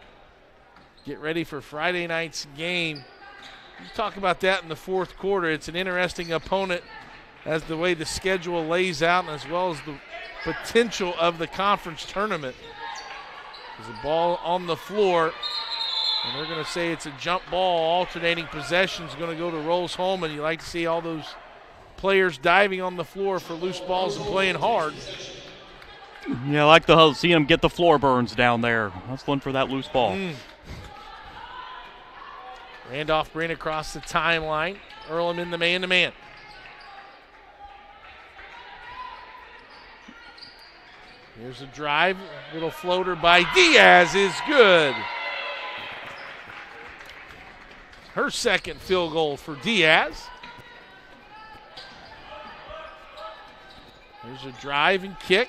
Get ready for Friday night's game. You talk about that in the 4th quarter. It's an interesting opponent as the way the schedule lays out and as well as the potential of the conference tournament. There's a ball on the floor, and they're going to say it's a jump ball. Alternating possessions going to go to Rose-Hulman. You like to see all those players diving on the floor for loose balls and playing hard. Yeah, I like to see them get the floor burns down there. Hustling for that loose ball. Randolph bring across the timeline. Earlham in the man-to-man. Here's a drive. Little floater by Diaz is good. Her second field goal for Diaz. Here's a drive and kick.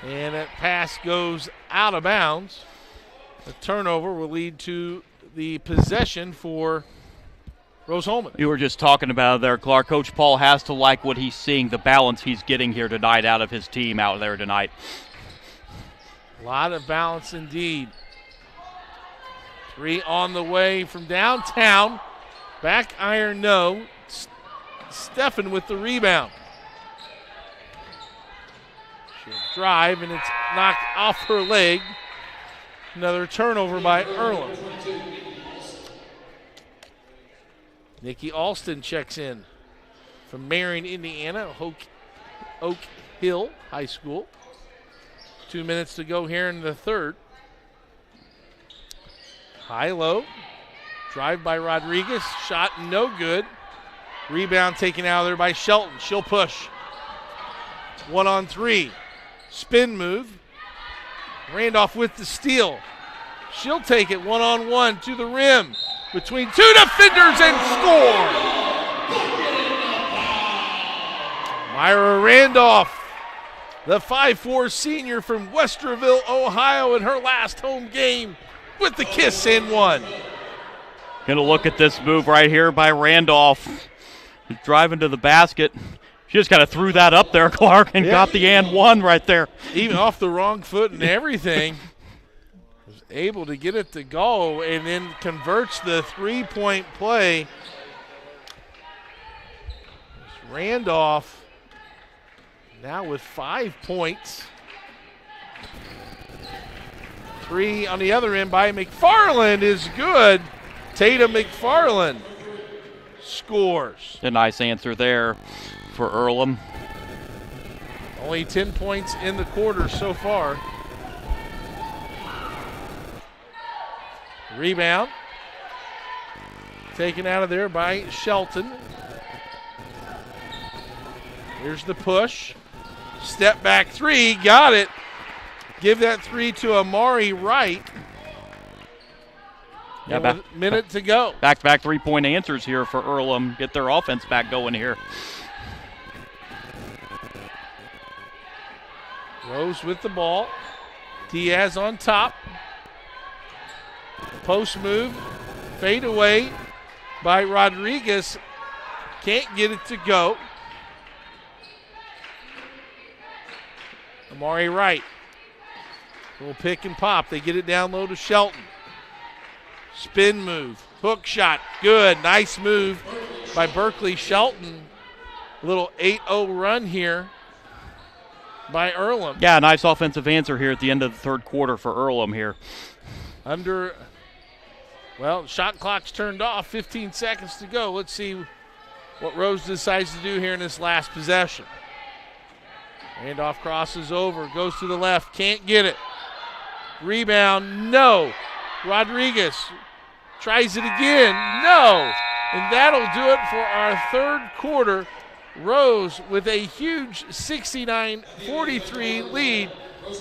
And that pass goes out of bounds. The turnover will lead to the possession for Rose-Hulman. You were just talking about it there, Clark. Coach Paul has to like what he's seeing, the balance he's getting here tonight out of his team out there tonight. A lot of balance indeed. 3 on the way from downtown. Back iron, no. Steffen with the rebound. She'll drive, and it's knocked off her leg. Another turnover by Earlham. Nikki Alston checks in from Marion, Indiana, Oak Hill High School. 2 minutes to go here in the 3rd. High-low. Drive by Rodriguez. Shot no good. Rebound taken out of there by Shelton. She'll push. 1-on-3. Spin move. Randolph with the steal. She'll take it 1-on-1 to the rim. Between 2 defenders and score. Myra Randolph, the 5'4" senior from Westerville, Ohio, in her last home game with the kiss and one. Gonna look at this move right here by Randolph. Driving to the basket. She just kind of threw that up there, Clark, and got the and one right there. Even off the wrong foot and everything. Was able to get it to go and then converts the three-point play. Randolph now with 5 points. 3 on the other end by McFarland is good. Tatum McFarland scores. A nice answer there for Earlham. Only 10 points in the quarter so far. Rebound. Taken out of there by Shelton. Here's the push. Step back three. Got it. Give that three to Amari Wright. Yeah, with a minute to go. Back-to-back three-point answers here for Earlham. Get their offense back going here. Rose with the ball. Diaz on top. Post move. Fade away. by Rodriguez. Can't get it to go. Amari Wright. Little pick and pop. They get it down low to Shelton. Spin move. Hook shot. Good. Nice move by Berkeley Shelton. Little 8-0 run here by Earlham. Yeah, nice offensive answer here at the end of the third quarter for Earlham here. Shot clock's turned off. 15 seconds to go. Let's see what Rose decides to do here in this last possession. Handoff crosses over. Goes to the left. Can't get it. Rebound. No. Rodriguez tries it again. No. And that'll do it for our third quarter. Rose with a huge 69-43 lead.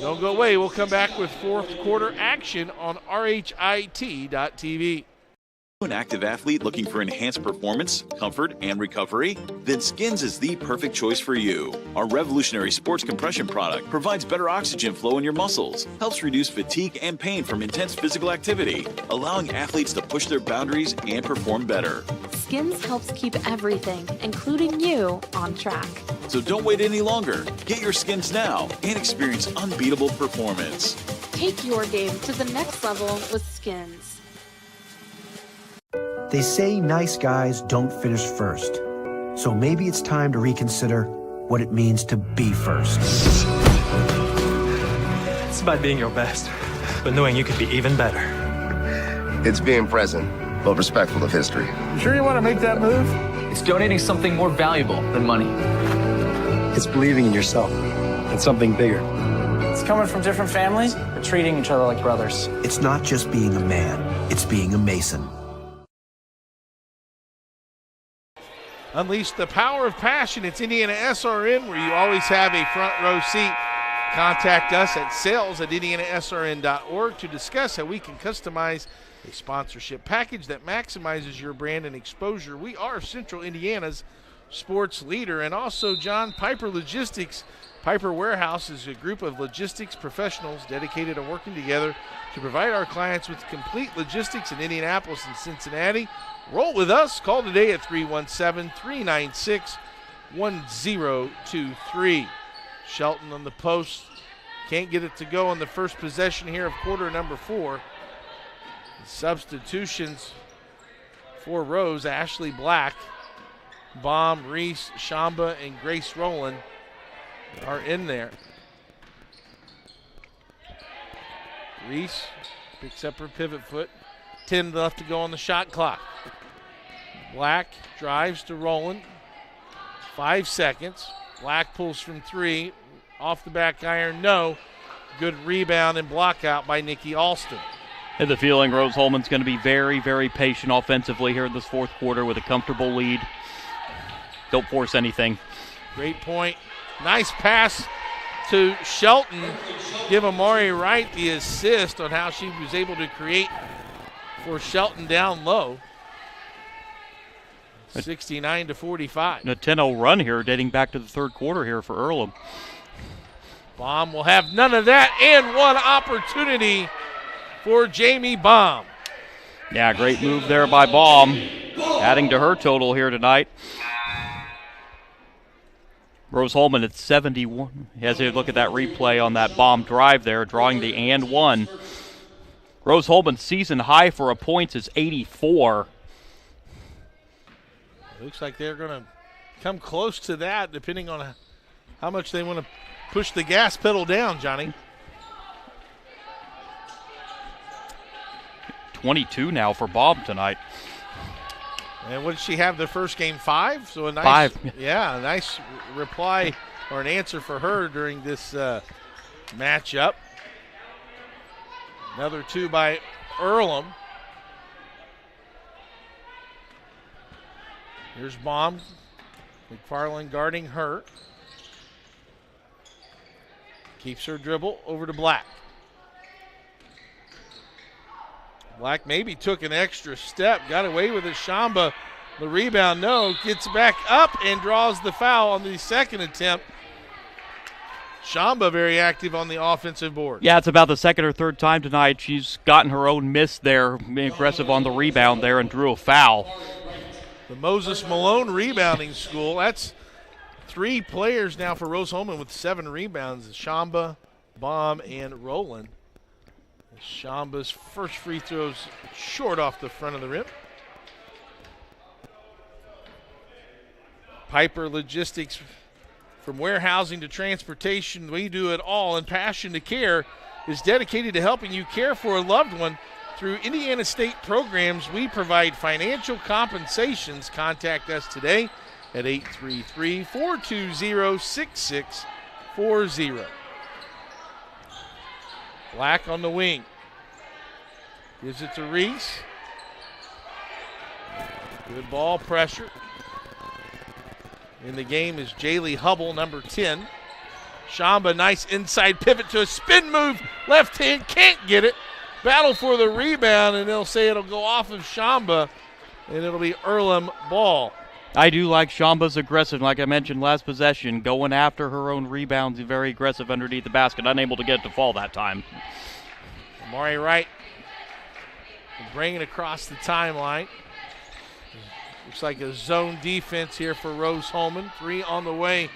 Don't go away. We'll come back with fourth quarter action on RHIT.TV. An active athlete looking for enhanced performance, comfort, and recovery? Then Skins is the perfect choice for you. Our revolutionary sports compression product provides better oxygen flow in your muscles, helps reduce fatigue and pain from intense physical activity, allowing athletes to push their boundaries and perform better. Skins helps keep everything, including you, on track. So don't wait any longer. Get your Skins now and experience unbeatable performance. Take your game to the next level with Skins. They say nice guys don't finish first. So maybe it's time to reconsider what it means to be first. It's about being your best, but knowing you could be even better. It's being present, but respectful of history. You sure you want to make that move? It's donating something more valuable than money. It's believing in yourself and something bigger. It's coming from different families, but treating each other like brothers. It's not just being a man, it's being a Mason. Unleash the power of passion. It's IndianaSRN, where you always have a front row seat. Contact us at sales@indianasrn.org to discuss how we can customize a sponsorship package that maximizes your brand and exposure. We are Central Indiana's sports leader. And also, John, Piper Logistics. Piper Warehouse is a group of logistics professionals dedicated to working together to provide our clients with complete logistics in Indianapolis and Cincinnati. Roll with us. Call today at 317-396-1023. Shelton on the post. Can't get it to go on the first possession here of quarter number 4. Substitutions for Rose: Ashley Black, Baum, Reese, Shamba, and Grace Rowland are in there. Reese picks up her pivot foot. 10 left to go on the shot clock. Black drives to Rowland. 5 seconds. Black pulls from 3. Off the back iron, no. Good rebound and block out by Nikki Alston. I have the feeling Rose-Hulman's going to be very, very patient offensively here in this fourth quarter with a comfortable lead. Don't force anything. Great point. Nice pass to Shelton. Give Amari Wright the assist on how she was able to create for Shelton down low. 69-45. And a 10-0 run here dating back to the third quarter here for Earlham. Baum will have none of that, and one opportunity for Jamie Baum. Yeah, great move there by Baum, adding to her total here tonight. Rose-Hulman at 71. As you look at that replay on that Baum drive there, drawing the and one. Rose-Hulman's season high for points is 84. Looks like they're going to come close to that, depending on how much they want to push the gas pedal down, Johnny. 22 now for Baum tonight. And what did she have the first game? 5? So a nice, 5. Yeah, a nice reply or an answer for her during this matchup. Another 2 by Earlham. Here's Baum. McFarland guarding her. Keeps her dribble over to Black. Black maybe took an extra step, got away with it. Shamba, the rebound, no, gets back up and draws the foul on the second attempt. Shamba very active on the offensive board. Yeah, it's about the second or third time tonight she's gotten her own miss there, being aggressive on the rebound there and drew a foul. The Moses Malone rebounding school. That's 3 players now for Rose-Hulman with 7 rebounds. Shamba, Baum, and Rowland. Shamba's first free throw's short off the front of the rim. Piper Logistics, from warehousing to transportation, we do it all, and Passion to Care is dedicated to helping you care for a loved one. Through Indiana State programs, we provide financial compensations. Contact us today at 833-420-6640. Black on the wing. Gives it to Reese. Good ball pressure. In the game is Jaylee Hubble, number 10. Shamba, nice inside pivot to a spin move. Left hand, can't get it. Battle for the rebound, and they'll say it'll go off of Shamba, and it'll be Earlham ball. I do like Shamba's aggressive, like I mentioned last possession, going after her own rebounds, very aggressive underneath the basket, unable to get it to fall that time. Amari Wright bringing it across the timeline. Looks like a zone defense here for Rose-Hulman. 3 on the way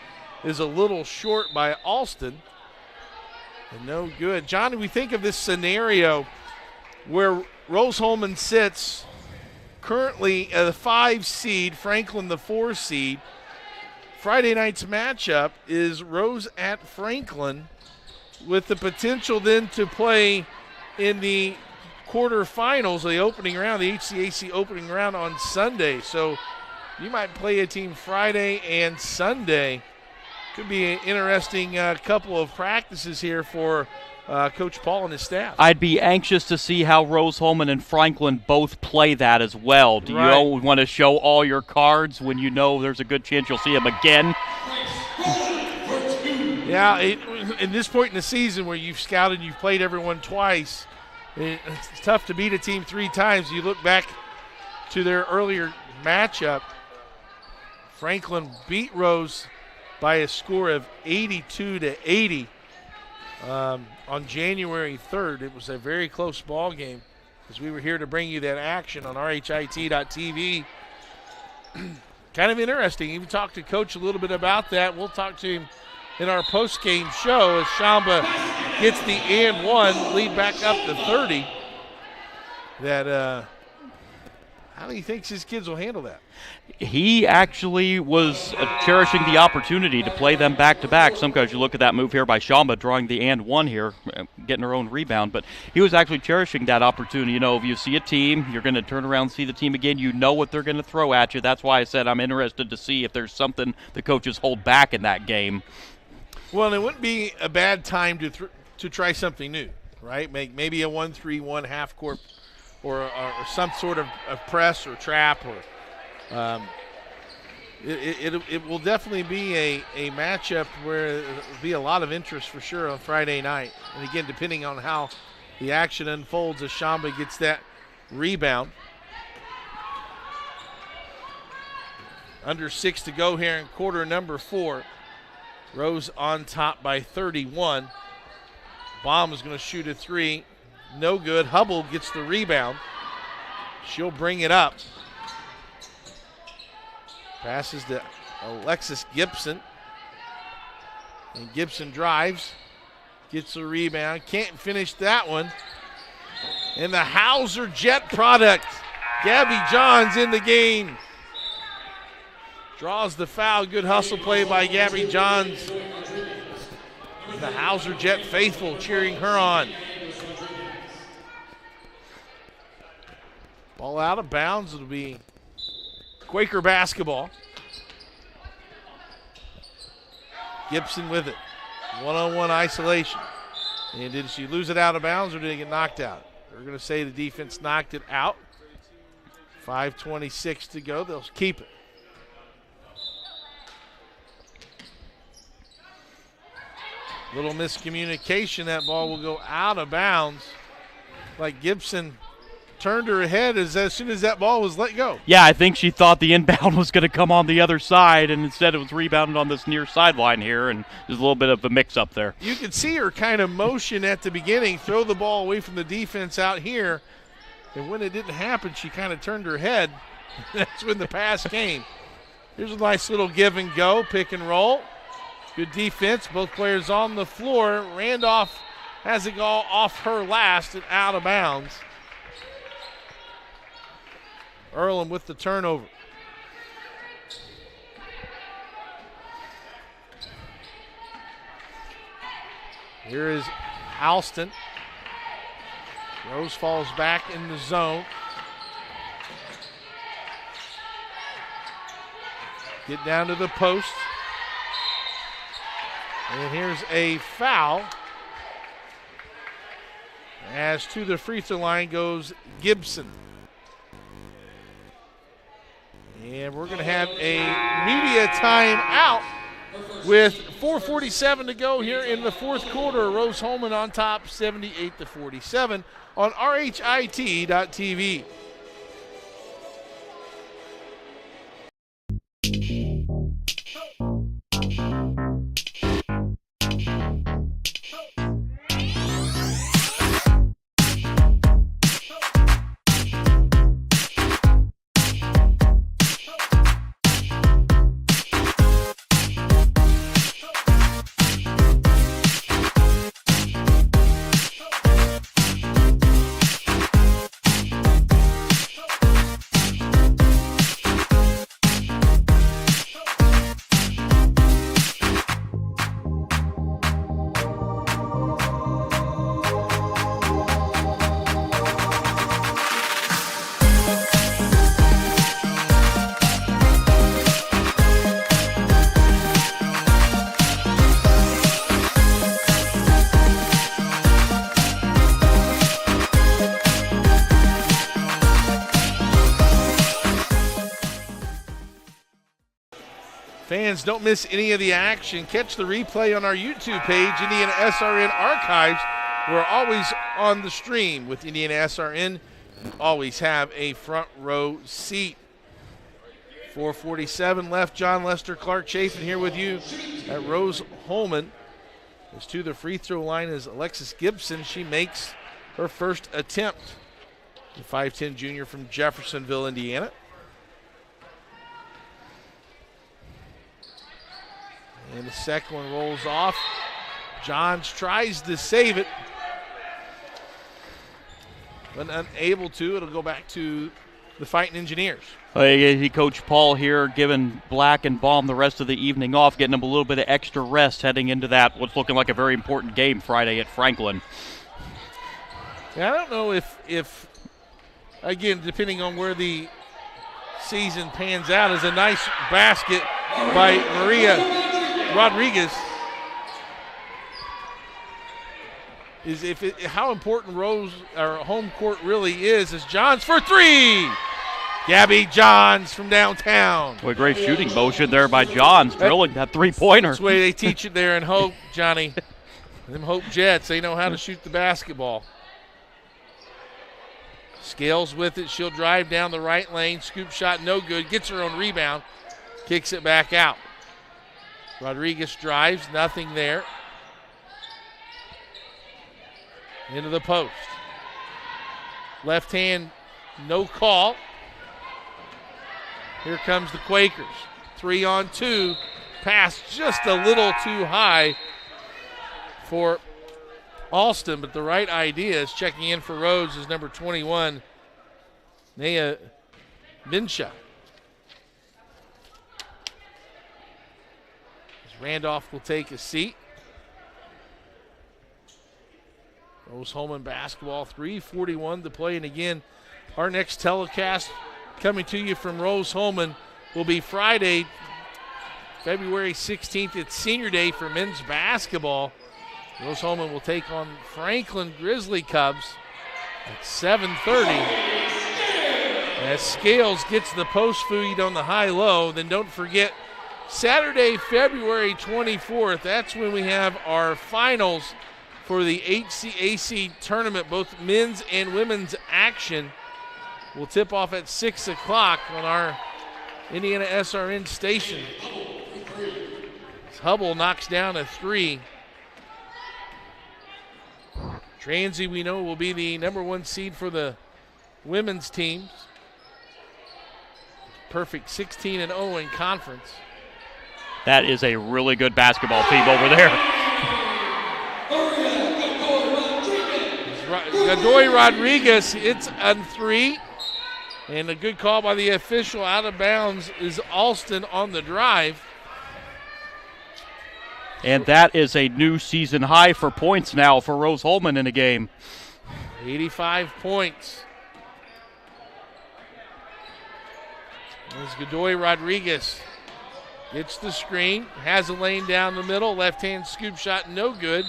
is a little short by Alston. And no good. Johnny, we think of this scenario where Rose-Hulman sits currently at the 5 seed, Franklin the 4 seed. Friday night's matchup is Rose at Franklin, with the potential then to play in the quarterfinals, the opening round, the HCAC opening round on Sunday. So you might play a team Friday and Sunday. Could be an interesting couple of practices here for Coach Paul and his staff. I'd be anxious to see how Rose-Hulman and Franklin both play that as well. Do you want to show all your cards when you know there's a good chance you'll see them again? Yeah, at this point in the season where you've scouted, you've played everyone twice, it's tough to beat a team 3 times. You look back to their earlier matchup. Franklin beat Rose by a score of 82-80 on January 3rd. It was a very close ball game, as we were here to bring you that action on RHIT.TV. Kind of interesting. Even talked to Coach a little bit about that. We'll talk to him in our post-game show as Shamba gets the and one, lead back up to 30. How do you think his kids will handle that? He actually was cherishing the opportunity to play them back-to-back. Sometimes you look at that move here by Shamba drawing the and one here, getting her own rebound, but he was actually cherishing that opportunity. You know, if you see a team, you're going to turn around and see the team again. You know what they're going to throw at you. That's why I said I'm interested to see if there's something the coaches hold back in that game. Well, it wouldn't be a bad time to try something new, right? Maybe a 1-3-1 half court or some sort of press or trap, or it will definitely be a matchup where there will be a lot of interest for sure on Friday night. And again, depending on how the action unfolds as Shamba gets that rebound. Under 6 to go here in quarter number 4. Rose on top by 31. Baum is going to shoot a 3. No good. Hubble gets the rebound. She'll bring it up. Passes to Alexis Gibson. And Gibson drives. Gets the rebound. Can't finish that one. And the Hauser Jet product. Gabby Johns in the game. Draws the foul. Good hustle play by Gabby Johns. The Hauser Jet faithful cheering her on. Ball out of bounds. It'll be Quaker basketball. Gibson with it. One-on-one isolation. And did she lose it out of bounds or did it get knocked out? We're going to say the defense knocked it out. 5:26 to go. They'll keep it. Little miscommunication. That ball will go out of bounds. Like Gibson turned her head as soon as that ball was let go. Yeah, I think she thought the inbound was going to come on the other side, and instead it was rebounded on this near sideline here, and there's a little bit of a mix-up there. You could see her kind of motion at the beginning, throw the ball away from the defense out here, and when it didn't happen, she kind of turned her head. That's when the pass came. Here's a nice little give and go, pick and roll. Good defense, both players on the floor. Randolph has it go off her last and out of bounds. Earlham with the turnover. Here is Alston. Rose falls back in the zone. Get down to the post. And here's a foul. As to the free throw line goes Gibson. And we're going to have a media timeout with 4:47 to go here in the fourth quarter. Rose-Hulman on top 78-47 on RHIT.TV. Fans, don't miss any of the action. Catch the replay on our YouTube page, IndianaSRN Archives. We're always on the stream with IndianaSRN. You always have a front row seat. 4:47 left. John Lester Clark Chafin here with you at Rose-Hulman. As to the free throw line is Alexis Gibson. She makes her first attempt. The 5'10 junior from Jeffersonville, Indiana. And the second one rolls off. Johns tries to save it, but unable to. It'll go back to the Fighting Engineers. Coach Paul here giving Black and Baum the rest of the evening off, getting them a little bit of extra rest heading into that what's looking like a very important game Friday at Franklin. Yeah, I don't know if again, depending on where the season pans out, is a nice basket by Maria Rodriguez. How important home court really is as Johns for three. Gabby Johns from downtown. What a great shooting motion there by Johns, drilling that three-pointer. That's the way they teach it there in Hope, Johnny. Them Hope Jets, they know how to shoot the basketball. Scales with it. She'll drive down the right lane. Scoop shot, no good. Gets her own rebound. Kicks it back out. Rodriguez drives, nothing there. Into the post. Left hand, no call. Here comes the Quakers. 3-on-2. Pass just a little too high for Alston, but the right idea is checking in for Rhodes is number 21, Naya Minsha. Randolph will take a seat. Rose-Hulman basketball, 3:41 to play. And again, our next telecast coming to you from Rose-Hulman will be Friday, February 16th. It's senior day for men's basketball. Rose-Hulman will take on Franklin Grizzly Cubs at 7:30. As Scales gets the post feed on the high-low, then don't forget Saturday, February 24th, that's when we have our finals for the HCAC tournament, both men's and women's action. Will tip off at 6 o'clock on our IndianaSRN station. Hubble knocks down a three. Transy, we know, will be the number one seed for the women's teams. perfect 16-0 in conference. That is a really good basketball team over there. Godoy Rodriguez hits a three. And a good call by the official. Out of bounds is Alston on the drive. And that is a new season high for points now for Rose-Hulman in a game. 85 points. As Godoy Rodriguez gets the screen, has a lane down the middle, left-hand scoop shot, no good.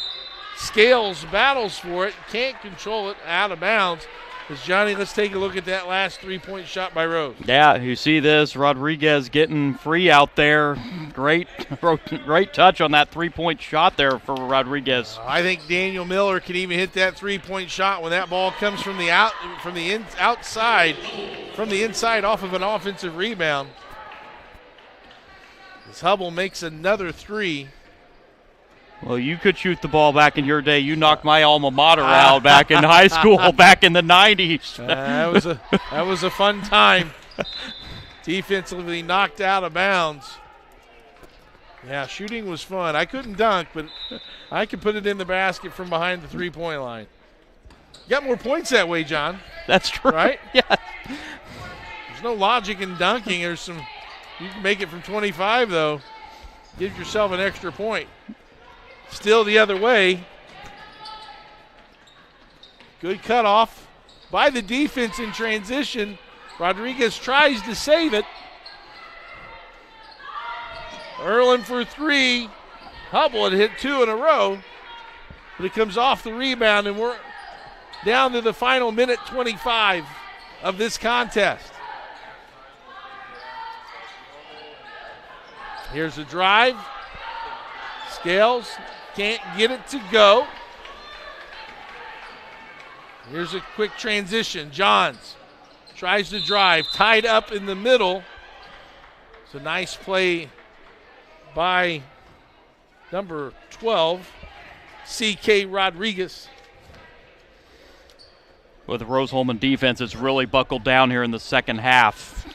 Scales battles for it, can't control it, out of bounds. As Johnny, let's take a look at that last three-point shot by Rose. Yeah, you see this, Rodriguez getting free out there. Great touch on that three-point shot there for Rodriguez. I think Daniel Miller can even hit that three-point shot when that ball comes from the inside off of an offensive rebound. As Hubble makes another three. Well, you could shoot the ball back in your day. You knocked my alma mater out back in high school back in the 90s. That was a fun time. Defensively knocked out of bounds. Yeah, shooting was fun. I couldn't dunk, but I could put it in the basket from behind the three-point line. Got more points that way, John. That's true. Right? Yeah. There's no logic in dunking. You can make it from 25, though. Give yourself an extra point. Still the other way. Good cutoff by the defense in transition. Rodriguez tries to save it. Earlham for three. Hubble had hit two in a row, but it comes off the rebound, and we're down to the final minute 25 of this contest. Here's a drive. Scales can't get it to go. Here's a quick transition. Johns tries to drive, tied up in the middle. It's a nice play by number 12, C.K. Rodriguez. Well, the Rose-Hulman defense is really buckled down here in the second half.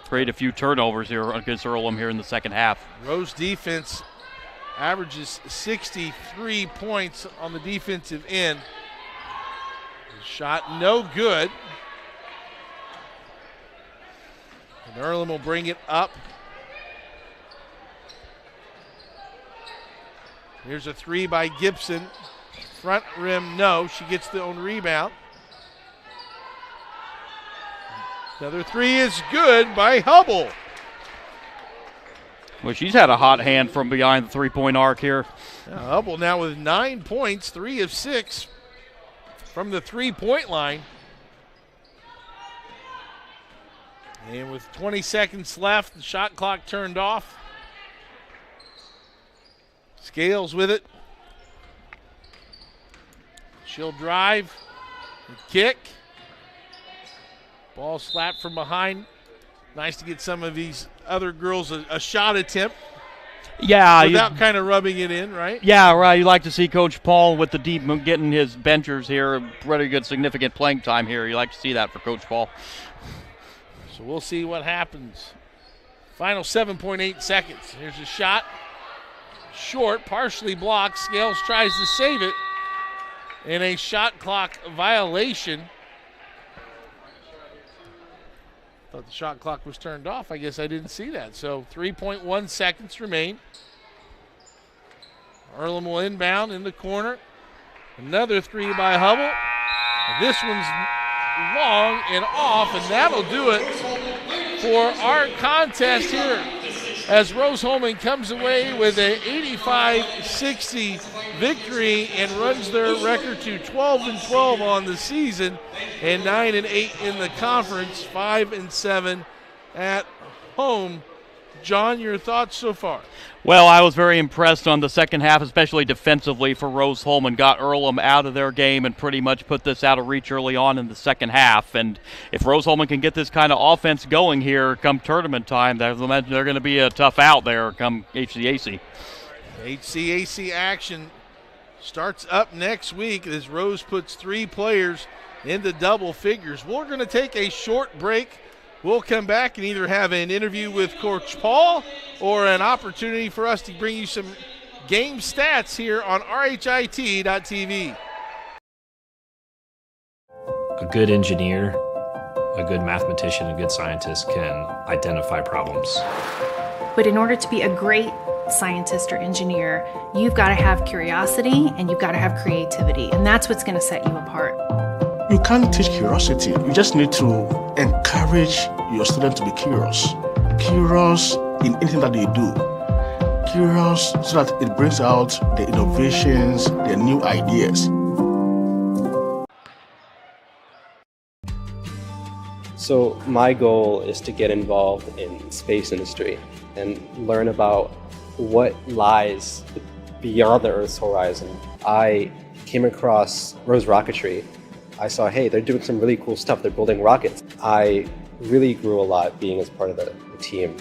Create a few turnovers here against Earlham here in the second half. Rose defense averages 63 points on the defensive end. Shot no good. And Earlham will bring it up. Here's a three by Gibson. Front rim, no. She gets the own rebound. Another three is good by Hubble. Well, she's had a hot hand from behind the three-point arc here. Hubble now with 9 points, 3 of 6 from the three-point line. And with 20 seconds left, the shot clock turned off. Scales with it. She'll drive and kick. Ball slapped from behind. Nice to get some of these other girls a shot attempt. Yeah. Without kind of rubbing it in, right? Yeah, right. You like to see Coach Paul with the deep getting his benchers here. Pretty good, significant playing time here. You like to see that for Coach Paul. So we'll see what happens. Final 7.8 seconds. Here's a shot. Short, partially blocked. Scales tries to save it. And a shot clock violation. Thought the shot clock was turned off. I guess I didn't see that. So 3.1 seconds remain. Earlham will inbound in the corner. Another three by Hubble. This one's long and off, and that'll do it for our contest here as Rose-Hulman comes away with an 85-60 victory and runs their record to 12-12 on the season and 9-8 in the conference, 5-7 at home. John, your thoughts so far? Well, I was very impressed on the second half, especially defensively for Rose-Hulman. Got Earlham out of their game and pretty much put this out of reach early on in the second half. And if Rose-Hulman can get this kind of offense going here come tournament time, they're going to be a tough out there come HCAC. HCAC action starts up next week as Rose puts 3 players into double figures. We're going to take a short break. We'll come back and either have an interview with Coach Paul or an opportunity for us to bring you some game stats here on RHIT.TV. A good engineer, a good mathematician, a good scientist can identify problems. But in order to be a great scientist or engineer, you've got to have curiosity and you've got to have creativity, and that's what's going to set you apart. You can't teach curiosity. You just need to encourage your student to be curious. Curious in anything that they do. Curious so that it brings out the innovations, the new ideas. So my goal is to get involved in space industry and learn about what lies beyond the Earth's horizon. I came across Rose Rocketry. I saw, hey, they're doing some really cool stuff. They're building rockets. I really grew a lot being as part of the team.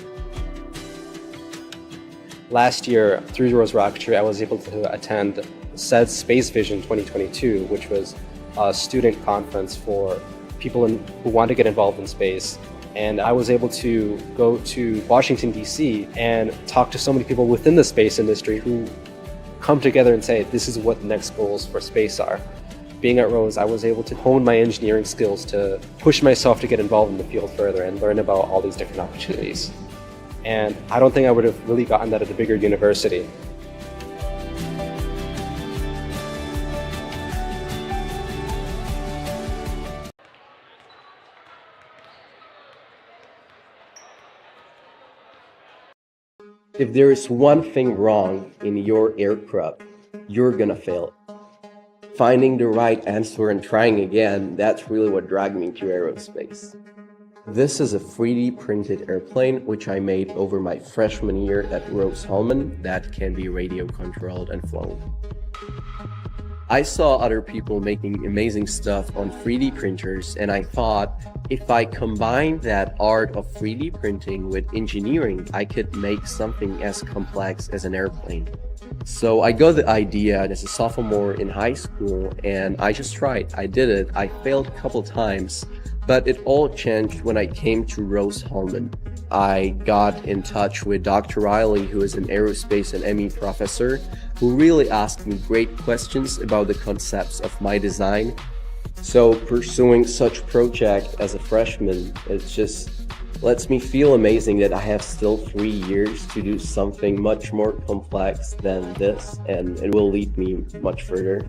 Last year, through Rose Rocketry, I was able to attend SED's Space Vision 2022, which was a student conference for people who want to get involved in space. And I was able to go to Washington, D.C. and talk to so many people within the space industry who come together and say, this is what the next goals for space are. Being at Rose, I was able to hone my engineering skills to push myself to get involved in the field further and learn about all these different opportunities. And I don't think I would have really gotten that at a bigger university. If there is one thing wrong in your aircraft, you're gonna fail. Finding the right answer and trying again, that's really what dragged me to aerospace. This is a 3D printed airplane which I made over my freshman year at Rose-Hulman that can be radio controlled and flown. I saw other people making amazing stuff on 3D printers, and I thought if I combine that art of 3D printing with engineering, I could make something as complex as an airplane. So I got the idea as a sophomore in high school, and I just tried. I did it. I failed a couple times, but it all changed when I came to Rose-Hulman. I got in touch with Dr. Riley, who is an aerospace and ME professor, who really asked me great questions about the concepts of my design. So pursuing such project as a freshman, it just lets me feel amazing that I have still 3 years to do something much more complex than this, and it will lead me much further.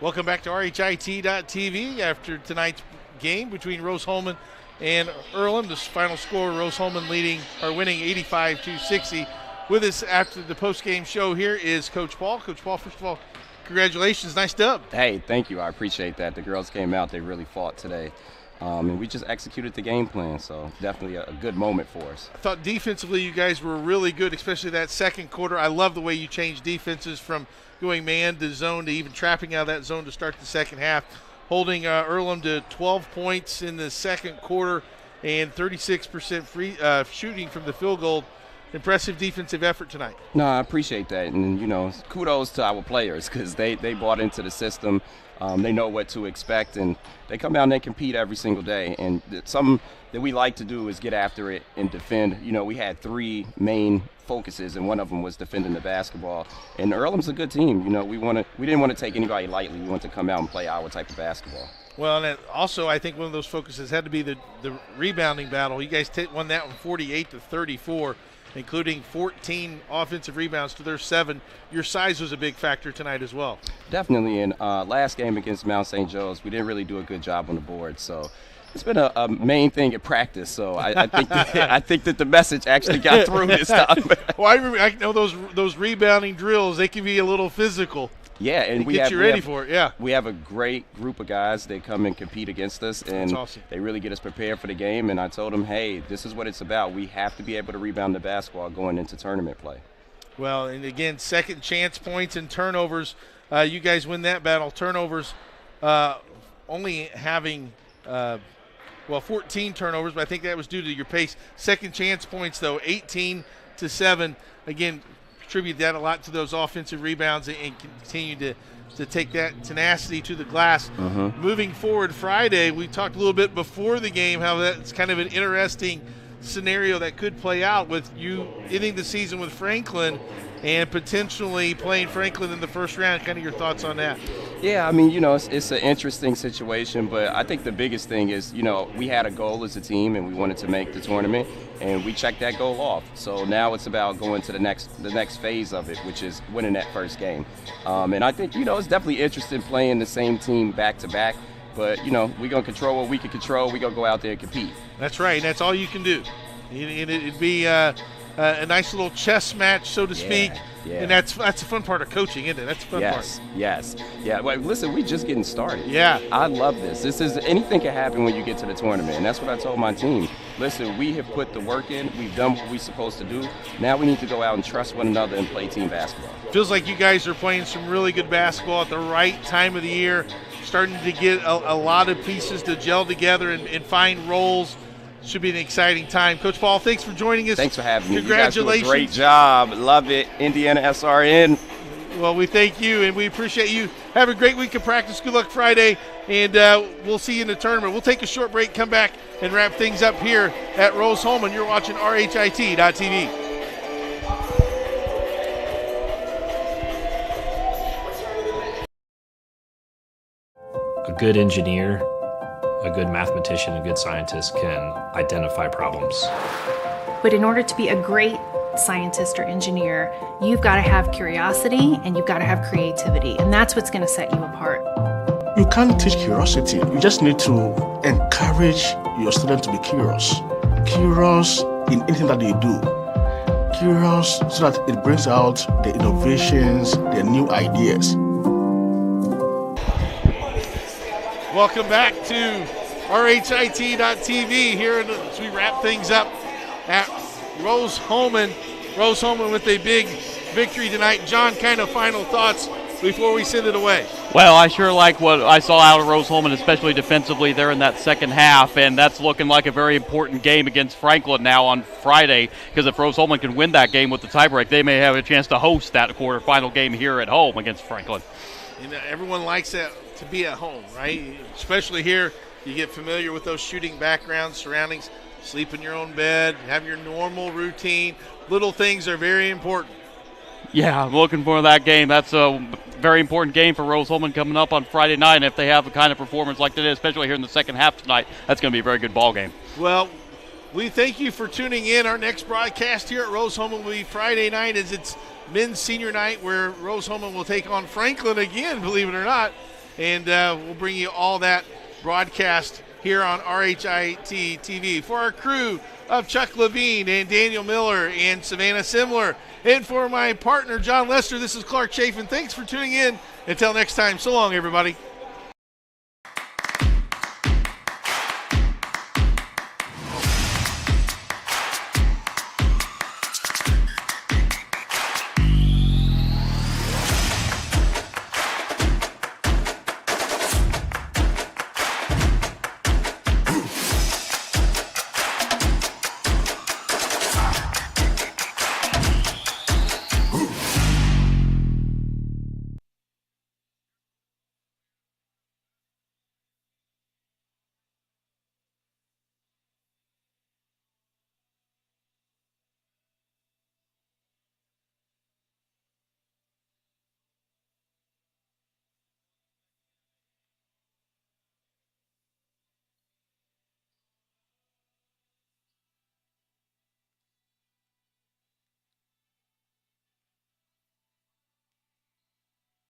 Welcome back to RHIT.TV after tonight's game between Rose-Hulman and Earlham. This final score, Rose-Hulman winning 85-60. With us after the post-game show here is Coach Paul. Coach Paul, first of all, congratulations. Nice dub. Hey, thank you. I appreciate that. The girls came out. They really fought today. And we just executed the game plan, so definitely a good moment for us. I thought defensively you guys were really good, especially that second quarter. I love the way you changed defenses from going man to zone to even trapping out of that zone to start the second half, holding Earlham to 12 points in the second quarter and 36% shooting from the field goal. Impressive defensive effort tonight. No, I appreciate that. And, kudos to our players because they bought into the system. They know what to expect, and they come out and they compete every single day. And something that we like to do is get after it and defend. We had three main focuses, and one of them was defending the basketball. And Earlham's a good team. We didn't want to take anybody lightly. We wanted to come out and play our type of basketball. Well, and also I think one of those focuses had to be the rebounding battle. You guys won that one 48-34. Including 14 offensive rebounds to their 7. Your size was a big factor tonight as well. Definitely. And last game against Mount St. Joe's, we didn't really do a good job on the board. So it's been a main thing at practice. So I think that the message actually got through this time. Well, I know those rebounding drills, they can be a little physical. Yeah, and we get you ready for it. Yeah, we have a great group of guys that come and compete against us, and awesome. They really get us prepared for the game. And I told them, hey, this is what it's about. We have to be able to rebound the basketball going into tournament play. Well, and again, second chance points and turnovers. You guys win that battle. Turnovers only having 14 turnovers, but I think that was due to your pace. Second chance points, though, 18-7. Again, contribute that a lot to those offensive rebounds and continue to take that tenacity to the glass. Moving forward Friday, we talked a little bit before the game how that's kind of an interesting scenario that could play out with you ending the season with Franklin and potentially playing Franklin in the first round. Kind of your thoughts on that? Yeah, I mean, it's an interesting situation, but I think the biggest thing is, we had a goal as a team and we wanted to make the tournament, and we checked that goal off. So now it's about going to the next phase of it, which is winning that first game. And I think, it's definitely interesting playing the same team back to back, but, we're going to control what we can control. We're going to go out there and compete. That's right, and that's all you can do. It'd be a nice little chess match, so to speak. Yeah. And that's the fun part of coaching, isn't it? That's the fun part. Yes. Yeah. Well, listen, we're just getting started. Yeah. I love this. Anything can happen when you get to the tournament, and that's what I told my team. Listen, we have put the work in. We've done what we're supposed to do. Now we need to go out and trust one another and play team basketball. Feels like you guys are playing some really good basketball at the right time of the year, starting to get a lot of pieces to gel together and find roles. Should be an exciting time. Coach Paul, thanks for joining us. Thanks for having me. Congratulations. You guys do a great job. Love it. IndianaSRN. Well, we thank you, and we appreciate you. Have a great week of practice. Good luck Friday, and we'll see you in the tournament. We'll take a short break, come back, and wrap things up here at Rose-Hulman. You're watching RHIT.TV. A good engineer, a good mathematician, a good scientist can identify problems. But in order to be a great scientist or engineer, you've got to have curiosity and you've got to have creativity, and that's what's going to set you apart. You can't teach curiosity. You just need to encourage your student to be curious. Curious in anything that they do. Curious so that it brings out the innovations, the new ideas. Welcome back to RHIT.TV here as we wrap things up at Rose-Hulman. Rose-Hulman with a big victory tonight. John, kind of final thoughts before we send it away. Well, I sure like what I saw out of Rose-Hulman, especially defensively there in that second half, and that's looking like a very important game against Franklin now on Friday, because if Rose-Hulman can win that game with the tiebreak, they may have a chance to host that quarterfinal game here at home against Franklin. Everyone likes that to be at home, right? Especially here, you get familiar with those shooting backgrounds, surroundings, sleep in your own bed, have your normal routine. Little things are very important. Yeah, I'm looking for that game. That's a very important game for Rose-Hulman coming up on Friday night. And if they have a kind of performance like that, especially here in the second half tonight, that's going to be a very good ball game. Well, we thank you for tuning in. Our next broadcast here at Rose-Hulman will be Friday night, as it's men's senior night, where Rose-Hulman will take on Franklin again, believe it or not. And we'll bring you all that broadcast here on RHIT TV. For our crew of Chuck Levine and Daniel Miller and Savannah Simler, and for my partner John Lester, this is Clark Chafin. Thanks for tuning in. Until next time, so long, everybody.